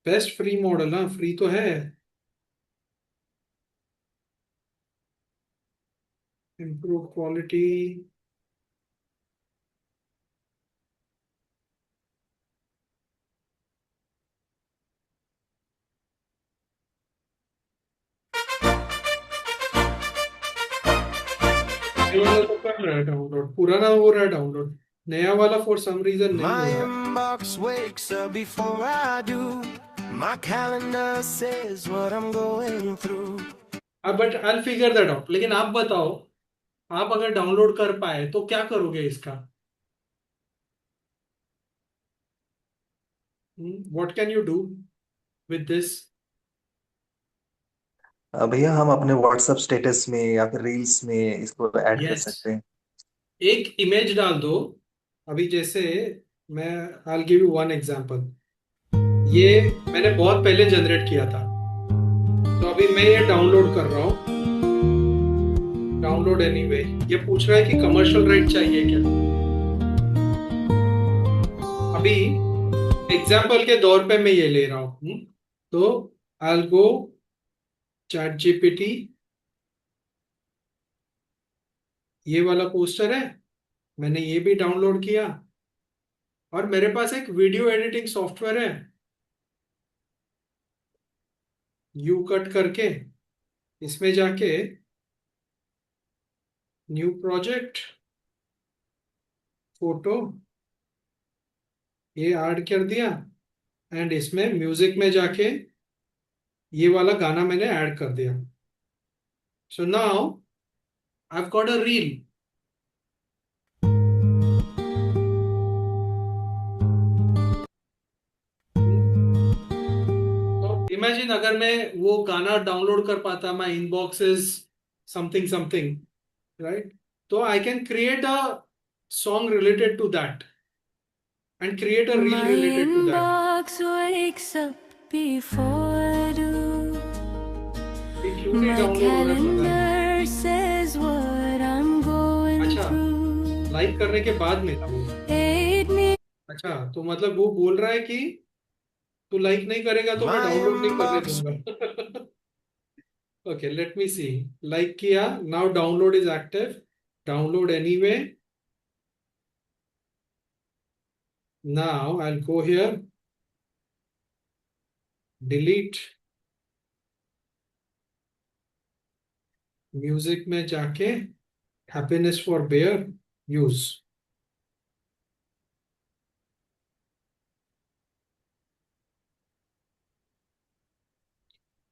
best free model. हाँ, फ्री तो है। improve quality. ये वाला तो कर रहा है डाउनलोड, पुराना हो रहा है डाउनलोड, नया वाला फॉर सम रीजन नहीं My हो रहा है। inbox wakes up before I do. My calendar says what I'm going through. But I figure that out. लेकिन आप बताओ, आप अगर डाउनलोड कर पाए तो क्या करोगे इसका? What can you do with this? भैया हम अपने व्हाट्सएप स्टेटस में या फिर रील्स में इसको ऐड कर यस, सकते हैं। एक इमेज डाल दो। अभी जैसे मैं I give you one example. ये मैंने बहुत पहले जनरेट किया था, तो अभी मैं ये डाउनलोड कर रहा हूँ। Download anyway. ये पूछ रहा है कि कमर्शियल राइट चाहिए क्या। अभी एग्जाम्पल के दौर पे मैं ये ले रहा हूँ। तो आई गो चैट जीपीटी, ये वाला पोस्टर है, मैंने ये भी डाउनलोड किया। और मेरे पास एक वीडियो एडिटिंग सॉफ्टवेयर है, यू कट करके इसमें जाके न्यू प्रोजेक्ट, फोटो, ये ऐड कर दिया। एंड इसमें म्यूजिक में जाके ये वाला गाना मैंने ऐड कर दिया। So now I have got a reel. तो इमेजिन अगर मैं वो गाना डाउनलोड कर पाता, my inbox is something something, right? तो I can create a song related to that and create a reel My related to that. inbox wakes up before I do. ये क्यों नहीं My डाउनलोड हो रहा है पता नहीं। calendar says what I'm going अच्छा, through. लाइक करने के बाद में था वो। 8 me. अच्छा, तो मतलब वो बोल रहा है कि तू लाइक नहीं करेगा तो मैं My डाउनलोड नहीं करने inbox. दूंगा। Okay, let me see. Like किया, now download is active, download anyway. Now I will go here, delete, music में जाके happiness for Bayer use.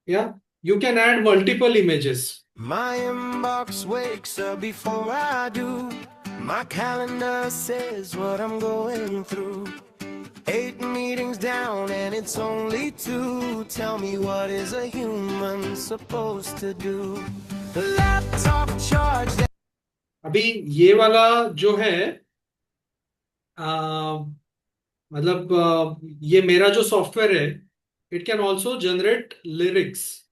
Yeah, you can add multiple images. My inbox wakes up before I do. My calendar says what I'm going through. 8 meetings down and it's only 2. Tell me, what is a human supposed to do? Laptop charged. अभी ये वाला जो है, मतलब ये मेरा जो software है, it can also generate lyrics.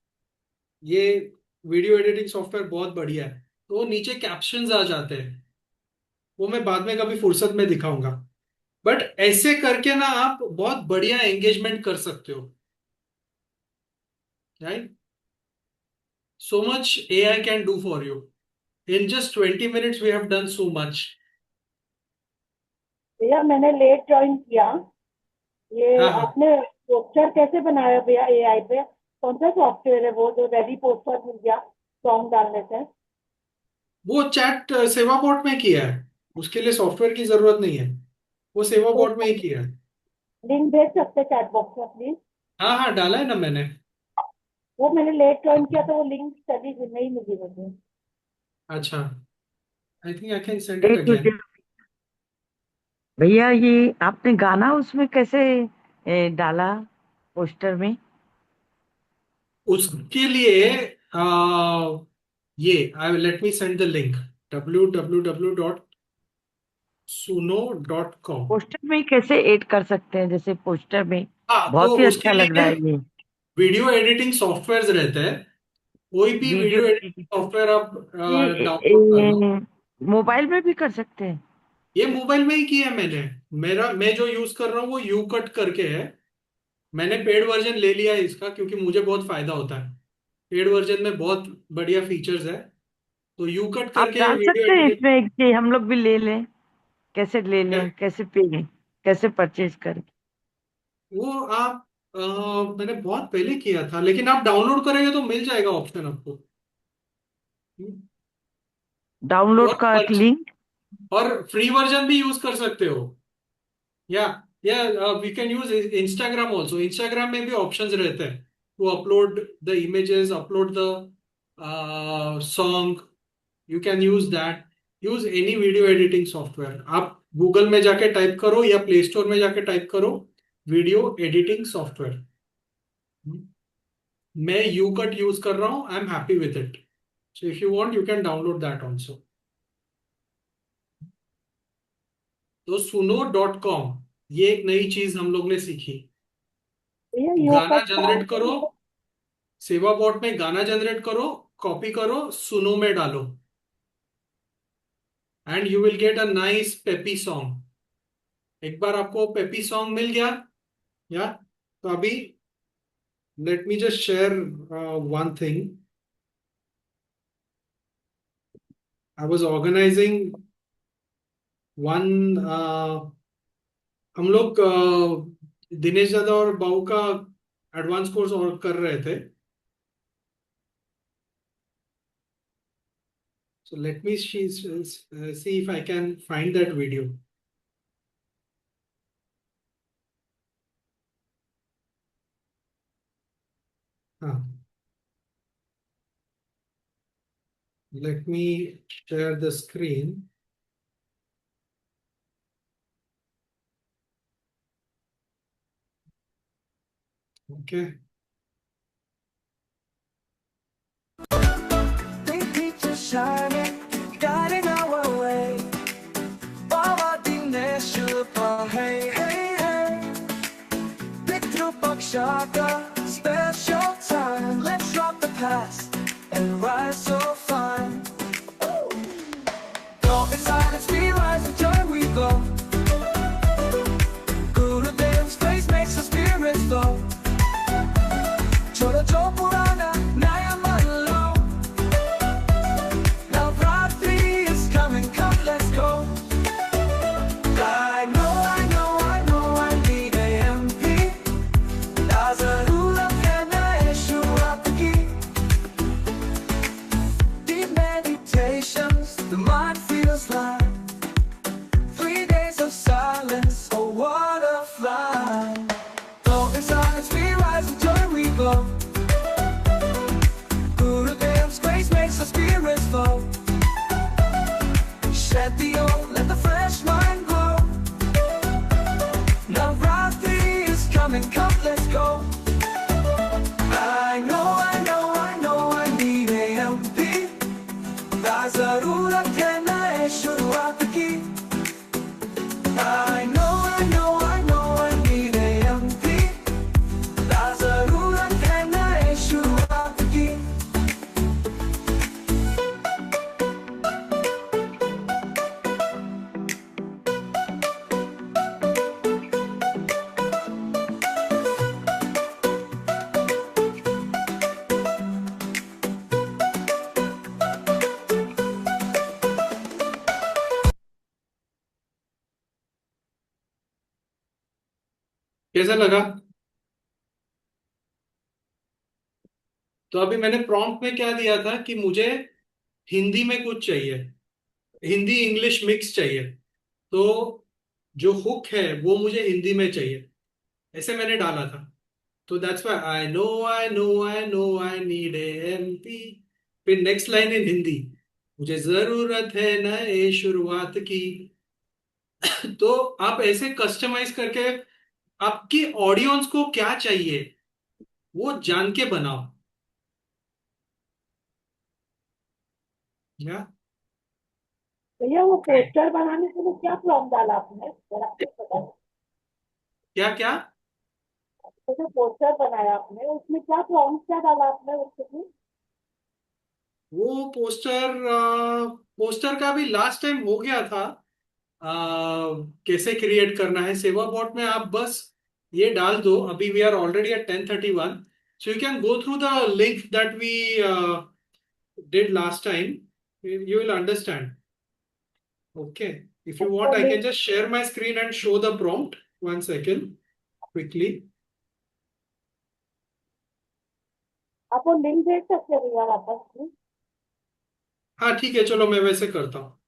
ये वीडियो एडिटिंग सॉफ्टवेयर बहुत बढ़िया है। तो वो नीचे कैप्शंस आ जाते हैं, वो मैं बाद में कभी फुर्सत में दिखाऊंगा। बट ऐसे करके ना आप बहुत बढ़िया एंगेजमेंट कर सकते हो, right? So much AI can do for you. In just 20 minutes we have done so much. भैया मैंने लेट ज्वाइन किया। ये हाँ हाँ, आपने पोस्टर कैसे बनाया भैया एआई पे? कौन सा सॉफ्टवेयर है वो जो रेडी पोस्टर मिल गया सॉन्ग डालने से? वो चैट सेवा बॉट में किया है, उसके लिए सॉफ्टवेयर की जरूरत नहीं है, वो सेवा तो बॉट में ही किया है। लिंक भेज सकते चैट बॉक्स में प्लीज? हाँ हाँ, डाला है ना मैंने। वो मैंने लेट ज्वाइन किया तो वो लिंक चली गई, नहीं मिली मुझे। अच्छा, I think I can send it एक अगेन। मिनट भैया, ये आपने गाना उसमें कैसे डाला पोस्टर में? उसके लिए ये I let me send the link, www.suno.com। Poster में कैसे ऐड कर सकते हैं? जैसे पोस्टर में हाँ, तो बहुत ही उसके अच्छा लग रहा लिए है ये वीडियो एडिटिंग सॉफ्टवेयर रहते हैं। कोई भी video video editing editing. Software आप डाउनलोड कर लो। ये मोबाइल में भी कर सकते हैं? ये मोबाइल में ही किया है मैंने। मैं जो यूज कर रहा हूँ वो यू कट करके है। मैंने पेड वर्जन ले लिया है इसका, क्योंकि मुझे बहुत फायदा होता है। पेड वर्जन में बहुत बढ़िया फीचर्स है। तो यू कट आप करके डाल वीडियो सकते हैं एडिटिंग इसमें कि हम लोग भी ले लें, कैसे ले लें, कैसे पे कैसे परचेज करें? वो आप मैंने बहुत पहले किया था, लेकिन आप डाउनलोड करेंगे तो मिल जाएगा ऑप्शन आपको। डाउनलोड और का एक लिंक? और फ्री वर्जन भी यूज कर सकते हो। या we can use Instagram also. Instagram में भी ऑप्शंस रहते हैं to upload the images, upload the song. You can use that. Use any video editing software. आप गूगल में जाके टाइप करो या प्ले स्टोर में जाके टाइप करो वीडियो एडिटिंग सॉफ्टवेयर। मैं यू कट यूज कर रहा हूं, I am happy with it. So if you want you can download that also. तो suno.com, ये एक नई चीज हम लोग ने सीखी। भैया यू गाना कट का जनरेट करो, सेवा बॉट में गाना जनरेट करो, कॉपी करो, सुनो में डालो, and you will get a nice peppy song. एक बार आपको पेपी सॉन्ग मिल गया, या तो अभी let me just share one thing. I was organising one, हम लोग दिनेश दादा और बाबू का एडवांस कोर्स और कर रहे थे। So let me see if I can find that video. Huh. Let me share the screen. Okay. Big picture shining, guiding our way. Bawat 슈퍼 hey hey hey. Picture Shaka, special time. Let's drop the past and rise so fine. Go inside and we rise and joy we go. Gurudev's face makes the spirits flow. Choda Chopurana, Nayamallo. Navratri is coming, come let's go. I know, I need a MP. Lazarula Pena Eshuapaki. Deep meditations, the mind feels like 3 days of silence, oh what a flight. Go inside as we rise and joy we glow. Gurudev's grace makes the spirits flow. Shed the old, let the fresh mind glow. Navratri is coming, come let's go. I know, I need a MP. Lazarula Pena Eshuapaki. I know, I need a MP. Lazarula Pena Eshuapaki. कैसा लगा? तो अभी मैंने prompt में क्या दिया था कि मुझे हिंदी में कुछ चाहिए, हिंदी इंग्लिश मिक्स चाहिए। तो जो हुक है वो मुझे हिंदी में चाहिए, ऐसे मैंने डाला था। तो that's why I know I need a MP. फिर नेक्स्ट लाइन इन हिंदी, मुझे जरूरत है नए शुरुआत की। तो आप ऐसे कस्टमाइज करके आपकी ऑडियंस को क्या चाहिए वो जान के बनाओ। या भैया वो पोस्टर बनाने के लिए क्या प्रॉम्प्ट डाला आपने जरा कुछ बताओ। क्या क्या तो जो पोस्टर बनाया आपने उसमें क्या प्रॉम्प्ट क्या डाला आपने उसके लिए? वो पोस्टर का भी लास्ट टाइम हो गया था। कैसे क्रिएट करना है सेवा बॉट में, आप बस ये डाल दो। अभी we are already at 10:31, so you can go through the link that we did last time. You will understand. Okay. If you want, आपको I can link just share my screen and show the prompt. 1 second, quickly. आपको link भेज सकते हो यार आपस में। हाँ ठीक है, चलो मैं वैसे करता हूँ।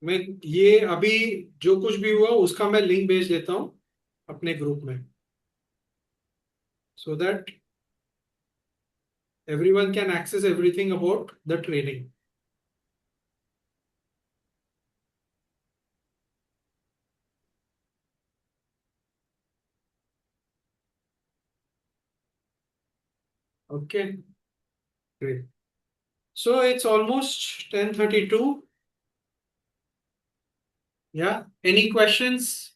मैं ये अभी जो कुछ भी हुआ उसका मैं लिंक भेज देता हूँ अपने ग्रुप में, so that everyone can access everything about the training. Okay, great. So it's almost 10:32. Yeah, any questions?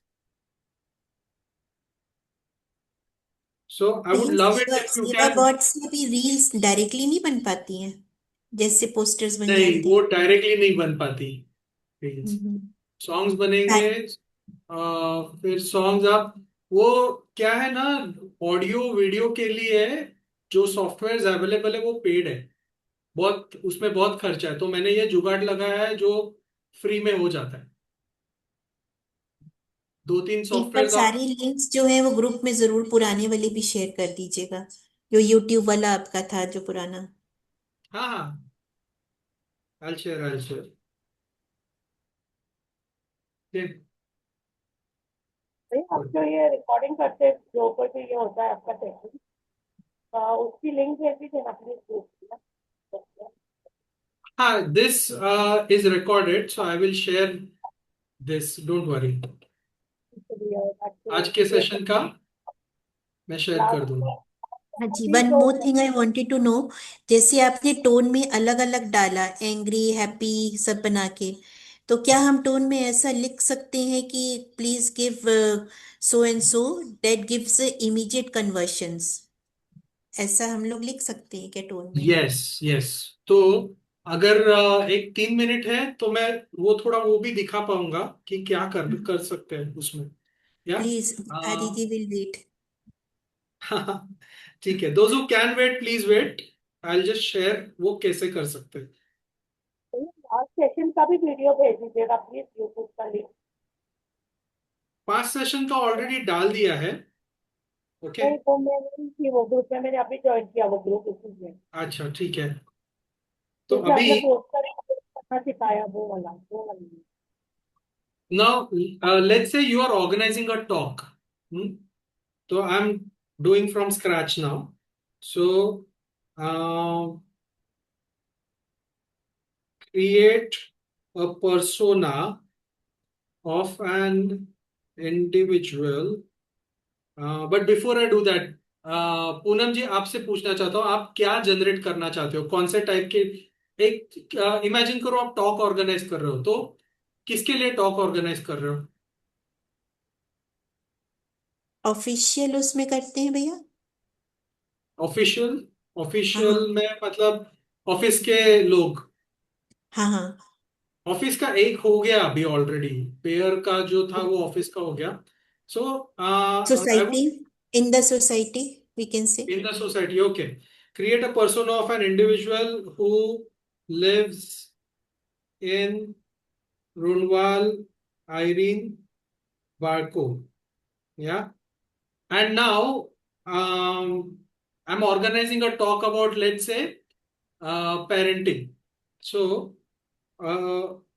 So I would love it if you सेवा can. बॉट से भी रील्स डायरेक्टली नहीं बन पाती हैं, जैसे पोस्टर्स बन नहीं, जाते वो हैं। डायरेक्टली नहीं बन पाती रील्स। हम्म। सॉन्ग्स बनेंगे, फिर सॉन्ग्स आप, वो क्या है ना, ऑडियो वीडियो के लिए जो सॉफ्टवेयर अवेलेबल है वो पेड है, बहुत उसमें बहुत खर्चा है, तो मैंने ये जुगाड़ लगाया है जो फ्री में हो जाता है। 2-3 एक बार सॉफ्टवेयर आप। सारे लिंक्स जो है वो ग्रुप में जरूर पुराने वाले भी शेयर कर दीजिएगा, जो यूट्यूब वाला आपका था जो पुराना। हाँ हाँ, I'll share, I'll share. Okay, आप good. जो ये रिकॉर्डिंग करते हैं जो ऊपर जो ये होता है आपका सेशन, उसकी लिंक भेज दीजिए ना प्लीज ग्रुप में। हाँ, this is recorded, so I will share this, don't worry. आज के सेशन का मैं शेयर कर दूंगा। हाँ जी, one more thing I wanted to know, जैसे आपने टोन में अलग अलग डाला, एंग्री हैप्पी सब बना के, तो क्या हम टोन में ऐसा लिख सकते हैं कि please give so and so, that gives immediate conversions, ऐसा हम लोग लिख सकते हैं क्या टोन में? यस यस, तो अगर एक 3 मिनट है तो मैं वो थोड़ा वो भी दिखा पाऊंगा कि क्या कर कर सकते हैं उसमें, या प्लीज दिखा दीजिए, विल वेट। ठीक है, those who can wait please wait, I will just share वो कैसे कर सकते हैं। आज सेशन का भी वीडियो भेज दीजिएगा प्लीज यूट्यूब का लिंक। 5 सेशन का ऑलरेडी डाल दिया है। ओके, नहीं तो मैं नहीं थी वो ग्रुप में, मैंने अभी ज्वाइन किया वो ग्रुप इसलिए। अच्छा ठीक है, तो जैसे अभी आपने पोस्टर करना सिखाया वो वाला। now let's say you are organizing a talk. So I'm doing from scratch now. So create a persona of an individual. But before I do that, Poonam जी आपसे पूछना चाहता हूँ, आप क्या जनरेट करना चाहते हो, कौन से टाइप के, एक इमेजिन करो आप टॉक ऑर्गेनाइज कर रहे हो, तो किसके लिए टॉक ऑर्गेनाइज कर रहे हो? ऑफिशियल उसमें करते हैं भैया? ऑफिशियल, हाँ हाँ। ऑफिशियल में मतलब ऑफिस के लोग। हाँ हाँ। ऑफिस का एक हो गया अभी ऑलरेडी, पेयर का जो था वो ऑफिस का हो गया। So I society, would, in the society we can say. In the society, okay, create a person of an individual who lives in Runwal Irene Barco, yeah, and now I'm organizing a talk about, let's say, parenting. So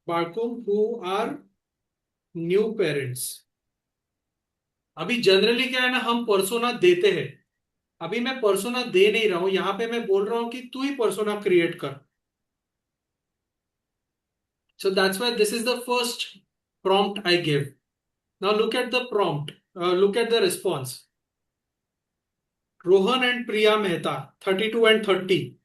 Barkum who are new parents. अभी generally क्या है ना, हम persona देते हैं, अभी मैं persona दे नहीं रहा हूं, यहां पे मैं बोल रहा हूं कि तू ही पर्सोना क्रिएट कर। So that's why this is the first prompt I give. Now look at the prompt, look at the response. Rohan and Priya Mehta, 32 and 30,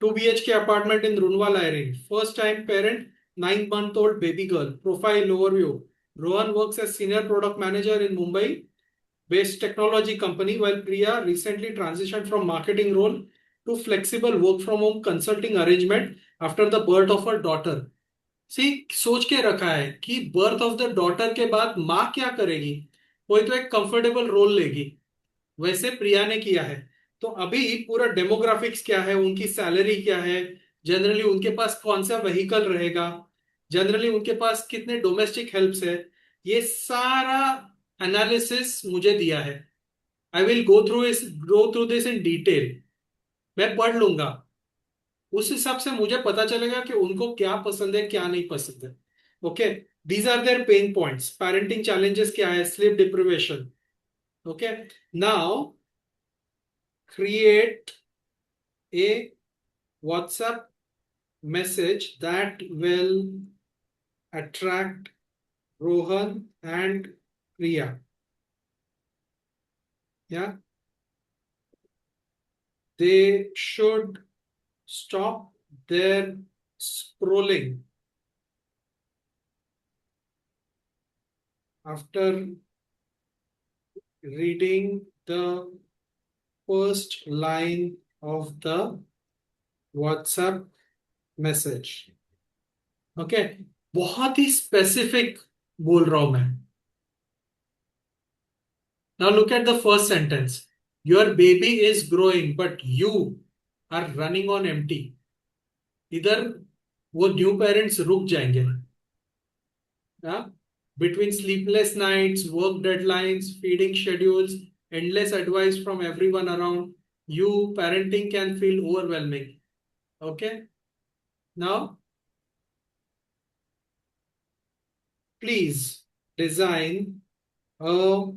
2 BHK apartment in Runwal Irene. First time parent, 9-month-old baby girl. Profile overview. Rohan works as senior product manager in Mumbai based technology company, while Priya recently transitioned from marketing role to flexible work from home consulting arrangement after the birth of her daughter. सी सोच के रखा है कि birth of the daughter के बाद माँ क्या करेगी, कोई तो एक कंफर्टेबल रोल लेगी, वैसे प्रिया ने किया है। तो अभी पूरा डेमोग्राफिक्स क्या है, उनकी सैलरी क्या है, जनरली उनके पास कौन सा व्हीकल रहेगा, जनरली उनके पास कितने डोमेस्टिक हेल्प्स है, ये सारा एनालिसिस मुझे दिया है। आई will go through this in detail. मैं पढ़ लूंगा, उस हिसाब से मुझे पता चलेगा कि उनको क्या पसंद है क्या नहीं पसंद है। Okay, these are their pain points. Parenting challenges क्या है, sleep deprivation. Okay, now create a WhatsApp message that will attract Rohan and Priya. Yeah, they should stop their scrolling after reading the first line of the WhatsApp message. Okay, बहुत ही specific बोल रहा हूं मैं। Now look at the first sentence. Your baby is growing, but you are running on empty. इधर वो new parents रुक जाएंगे। Between sleepless nights, work deadlines, feeding schedules, endless advice from everyone around, you parenting can feel overwhelming. Okay. Now, please design a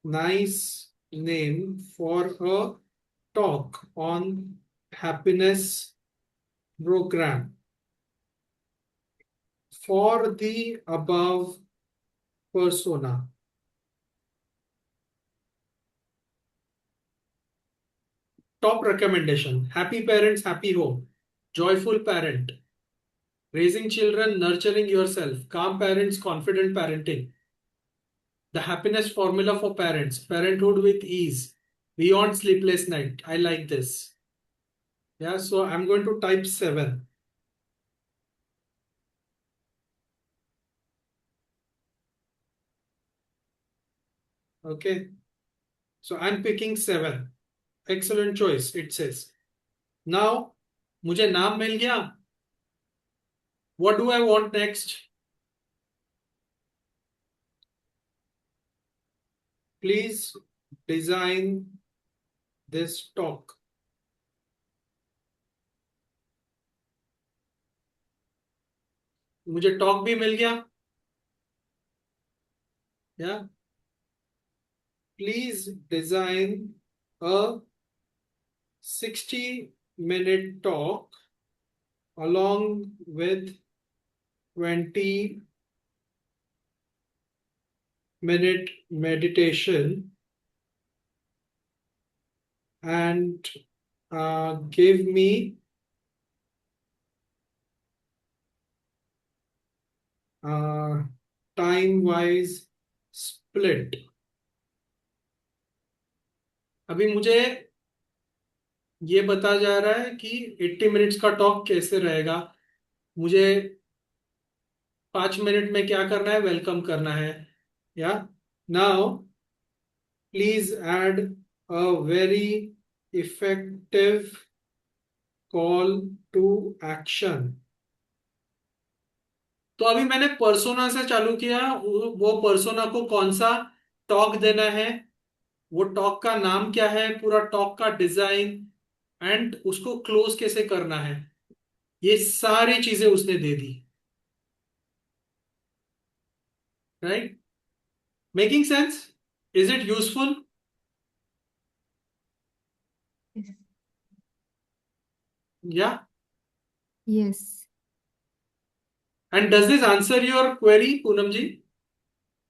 nice name for a talk on happiness program for the above persona. Top recommendation: happy parents, happy home, joyful parent, raising children, nurturing yourself, calm parents, confident parenting, the happiness formula for parents, parenthood with ease, beyond sleepless night. I like this. Yeah, so I'm going to type 7. Okay, so I'm picking 7. Excellent choice, it says. Now, मुझे नाम मिल गया. What do I want next? Please design this talk. मुझे talk भी मिल गया. Yeah. Please design a 60-minute talk along with 20-minute meditation and give me time-wise split. अभी मुझे ये बता जा रहा है कि 80 मिनट्स का टॉक कैसे रहेगा. मुझे 5 मिनट में क्या करना है, वेलकम करना है. या now please add a very effective call to action. तो अभी मैंने पर्सोना से चालू किया. वो पर्सोना को कौन सा टॉक देना है, वो टॉक का नाम क्या है, पूरा टॉक का डिजाइन एंड उसको क्लोज कैसे करना है, ये सारी चीजें उसने दे दी. Right, making sense? Is it useful? Yeah yes. And does this answer your query Poonam ji?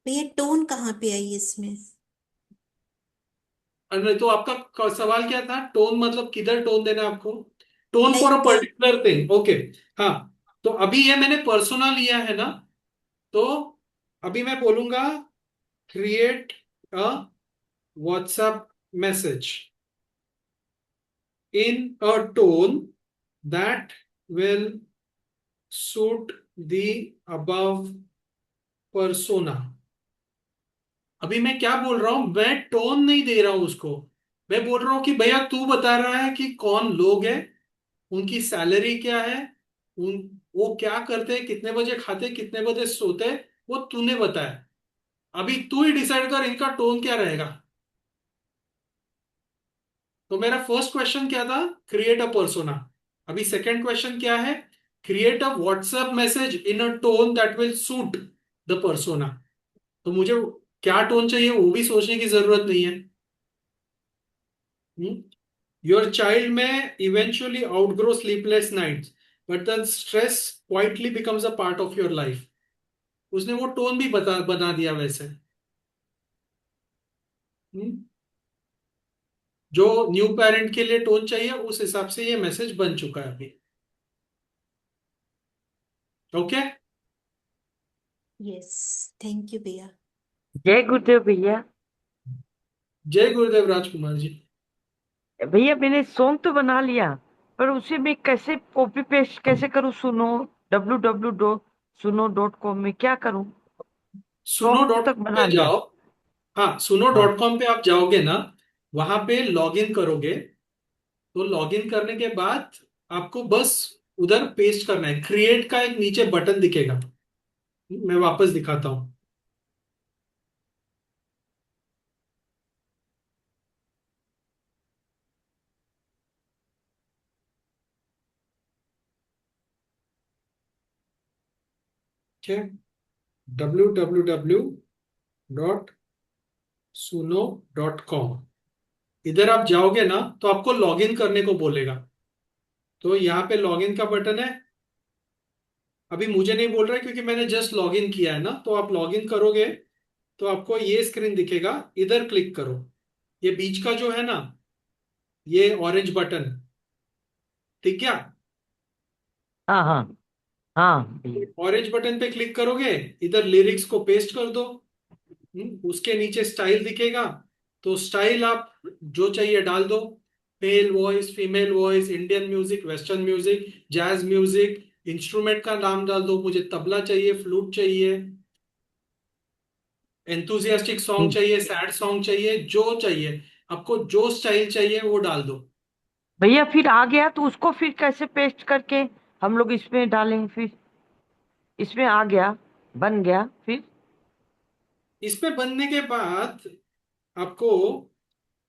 भैया टोन कहाँ पे आई इसमें? नहीं तो आपका सवाल क्या था? टोन मतलब किधर टोन देना है आपको? Tone for a like particular thing. Okay, हाँ. तो अभी ये मैंने पर्सोना लिया है ना, तो अभी मैं बोलूंगा create a WhatsApp message in a tone that will suit the above persona. अभी मैं क्या बोल रहा हूं, मैं टोन नहीं दे रहा हूं उसको. मैं बोल रहा हूं कि भैया तू बता रहा है कि कौन लोग है उनकी सैलरी क्या है, उन वो क्या करते हैं, कितने बजे खाते, कितने बजे सोते, वो तूने बताया। अभी तू ही डिसाइड कर इनका टोन क्या रहेगा। तो मेरा फर्स्ट क्वेश्चन क्या था, क्रिएट अ पर्सोना। अभी सेकंड क्वेश्चन क्या है, create a WhatsApp message in a tone that will suit the persona. तो मुझे क्या टोन चाहिए वो भी सोचने की जरूरत नहीं है। Your child may eventually outgrow sleepless nights, but the stress quietly becomes a part of your life. उसने वो टोन भी बना दिया वैसे। हम्म? जो न्यू पेरेंट के लिए टोन चाहिए उस हिसाब से ये मैसेज बन चुका है अभी। ओके। यस, थैंक यू भैया। जय गुरुदेव भैया। जय गुरुदेव राजकुमार जी। भैया मैंने सॉन्ग तो बना लिया, पर उसे मैं कैसे कॉपी पेस्ट कैसे करूँ? सुनो www.suno.com में क्या करूँ? सुनो सॉन्ग डॉट तक कॉम बना पे लिया। जाओ। हाँ, सुनो हाँ डॉट कॉम पे आप जाओगे ना, वहां पे लॉग इन करोगे। तो लॉग इन करने के बाद आपको बस उधर पेस्ट करना है, क्रिएट का एक नीचे बटन दिखेगा। मैं वापस दिखाता हूँ। ठीक है, www.suno.com। इधर आप जाओगे ना तो आपको लॉग इन करने को बोलेगा। तो यहाँ पे लॉग इन का बटन है। अभी मुझे नहीं बोल रहा है क्योंकि मैंने जस्ट लॉग इन किया है ना। तो आप लॉग इन करोगे तो आपको ये स्क्रीन दिखेगा, इधर क्लिक करो। ये बीच का जो है ना, ये ऑरेंज बटन, ठीक क्या? हाँ हाँ हाँ भैया। ऑरेंज बटन पे क्लिक करोगे, इधर लिरिक्स को पेस्ट कर दो। उसके नीचे स्टाइल दिखेगा। तो स्टाइल आप जो चाहिए डाल दो, male voice, female voice, Indian music, western music, jazz music. Instrument का नाम डाल दो, मुझे तबला चाहिए, फ्लूट चाहिए, एंथुजियास्टिक सॉन्ग ठीक चाहिए, सैड सॉन्ग चाहिए, जो चाहिए आपको, जो स्टाइल चाहिए वो डाल दो। भैया, फिर आ गया तो उसको फिर कैसे पेस्ट करके हम लोग इसमें डालें? फिर इसमें आ गया, बन गया, फिर इसमें बनने के बाद आपको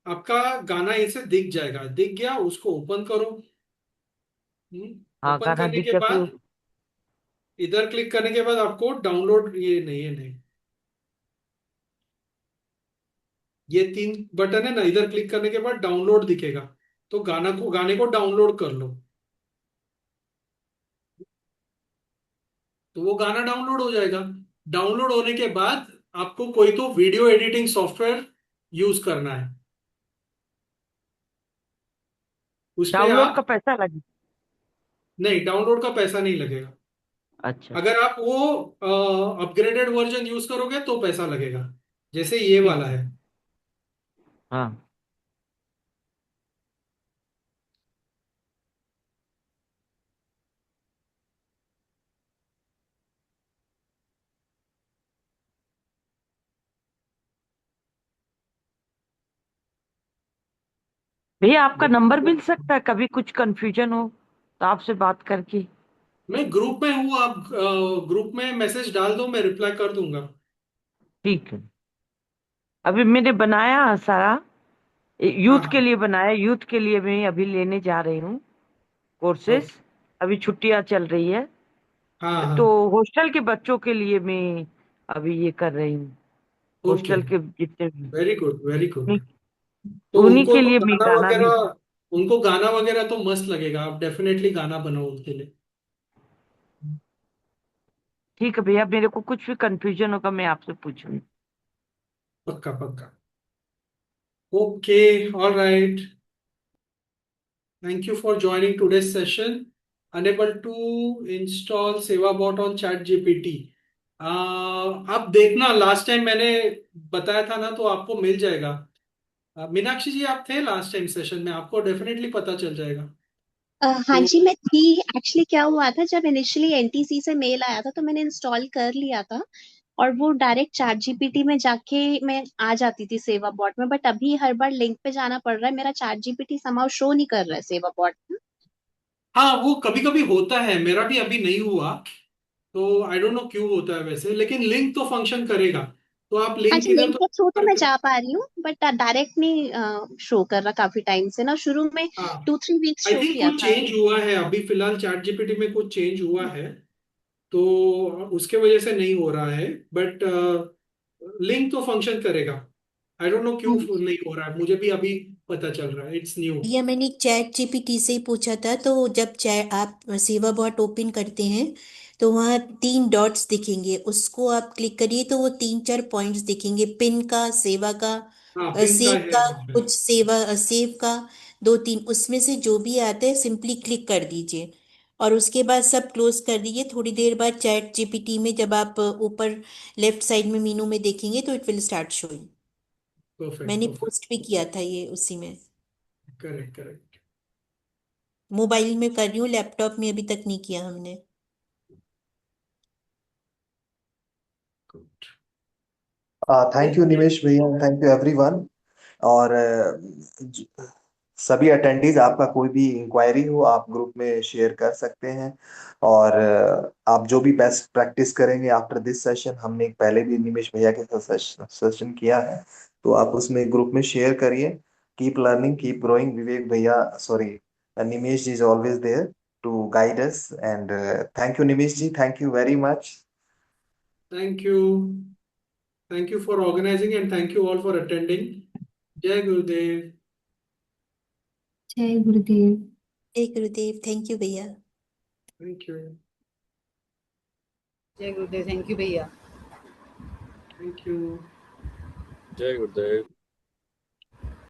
आपका गाना ऐसे दिख जाएगा, दिख गया उसको ओपन करो। हाँ ओपन गाना करने दिख के गया तो। बाद इधर क्लिक करने के बाद आपको डाउनलोड, ये नहीं, ये तीन बटन है ना, इधर क्लिक करने के बाद डाउनलोड दिखेगा। तो गाने को डाउनलोड कर लो। तो वो गाना डाउनलोड हो जाएगा। डाउनलोड होने के बाद आपको कोई तो वीडियो एडिटिंग सॉफ्टवेयर यूज करना है। उस पे डाउनलोड का आप, पैसा लगे? नहीं, डाउनलोड का पैसा नहीं लगेगा। अच्छा अच्छा। अगर आप वो अपग्रेडेड वर्जन यूज करोगे तो पैसा लगेगा, जैसे ये ठीक वाला है। है। हाँ भैया, आपका नंबर मिल सकता है? कभी कुछ कंफ्यूजन हो तो आपसे बात करके। मैं ग्रुप में हूँ, आप ग्रुप में मैसेज डाल दो, मैं रिप्लाई कर दूंगा। ठीक है। अभी मैंने बनाया सारा, हाँ यूथ के हाँ लिए बनाया। यूथ के लिए मैं अभी लेने जा रही हूँ कोर्सेस। ओके। अभी छुट्टियां चल रही है, हाँ तो हाँ हॉस्टल के बच्चों के लिए मैं अभी ये कर रही हूँ। ओके, हॉस्टल के जितने भी, वेरी गुड वेरी गुड। उन्हीं तो उन्हीं उनको के तो लिए मैं गाना गाना भी। वगैरह, उनको गाना वगैरह तो मस्त लगेगा। आप डेफिनेटली गाना बनाओ उनके लिए। ठीक है भैया, मेरे को कुछ भी कंफ्यूजन होगा मैं आपसे पूछूंगी। पक्का पक्का। Okay, all right. Thank you for joining today's session. Unable to install SevaBot on ChatGPT. आप देखना, लास्ट टाइम मैंने बताया था ना, तो आपको मिल जाएगा। मीनाक्षी जी, आप थे लास्ट टाइम सेशन में, आपको डेफिनेटली पता चल जाएगा। हाँ तो जी, मैं थी। एक्चुअली क्या हुआ था, जब इनिशियली एनटीसी से मेल आया था तो मैंने इंस्टॉल कर लिया था, और वो डायरेक्ट चैट जीपीटी में जाके मैं आ जाती थी सेवा बॉट में। बट अभी हर बार लिंक पे जाना पड़ रहा है, मेरा चैट जीपीटी समाउ शो नहीं कर रहा है सेवा बॉट में। हाँ वो कभी कभी होता है, मेरा भी अभी नहीं हुआ, तो आई डोंट नो क्यों होता है वैसे, लेकिन लिंक तो फंक्शन करेगा। तो आप लिंक अच्छा, इधर लिंक तो के थ्रू तो मैं करके, जा पा रही हूँ, बट डायरेक्ट नहीं शो कर रहा काफी टाइम से ना। शुरू में हाँ 2-3 वीक्स आई शो थिंक किया कुछ था। चेंज हुआ है अभी फिलहाल, चैट जीपीटी में कुछ चेंज हुआ है, तो उसके वजह से नहीं हो रहा है, बट लिंक तो फंक्शन करेगा। आई डोंट नो क्यों नहीं हो रहा है, मुझे भी अभी पता चल रहा है, इट्स न्यू। भैया मैंने चैट जीपीटी से ही पूछा था, तो जब चैट आप सेवा बॉट ओपन करते हैं तो वहाँ 3 डॉट्स दिखेंगे, उसको आप क्लिक करिए तो वो 3-4 पॉइंट्स दिखेंगे, पिन का, सेवा का, हाँ पिन का सेव है का, मुझे। कुछ सेवा सेव का, 2-3 उसमें से जो भी आता है सिंपली क्लिक कर दीजिए और उसके बाद सब क्लोज कर दीजिए। थोड़ी देर बाद चैट जीपीटी में जब आप ऊपर लेफ्ट साइड में मीनू में देखेंगे तो it will start showing. Perfect मैंने परफेक्ट। पोस्ट भी किया था ये उसी में। Correct correct. मोबाइल में कर रही हूँ, लैपटॉप में अभी तक नहीं किया हमने। थैंक यू निमेश भैया, थैंक यू एवरीवन। और सभी अटेंडीज, आपका कोई भी इंक्वायरी हो आप ग्रुप में शेयर कर सकते हैं। और आप जो भी बेस्ट प्रैक्टिस करेंगे आफ्टर दिस सेशन, हमने पहले भी निमेश भैया के साथ सेशन किया है, तो आप उसमें ग्रुप में शेयर करिए। Keep learning, keep growing. Vivek भैया, sorry, Nimesh ji is always there to guide us. And thank you Nimesh ji, thank you very much. Thank you, thank you for organising and thank you all for attending. जय गुरुदेव। जय गुरुदेव। जय Gurudev, thank you भैया। Thank you. जय Gurudev, thank you भैया। Thank you. जय गुरुदेव।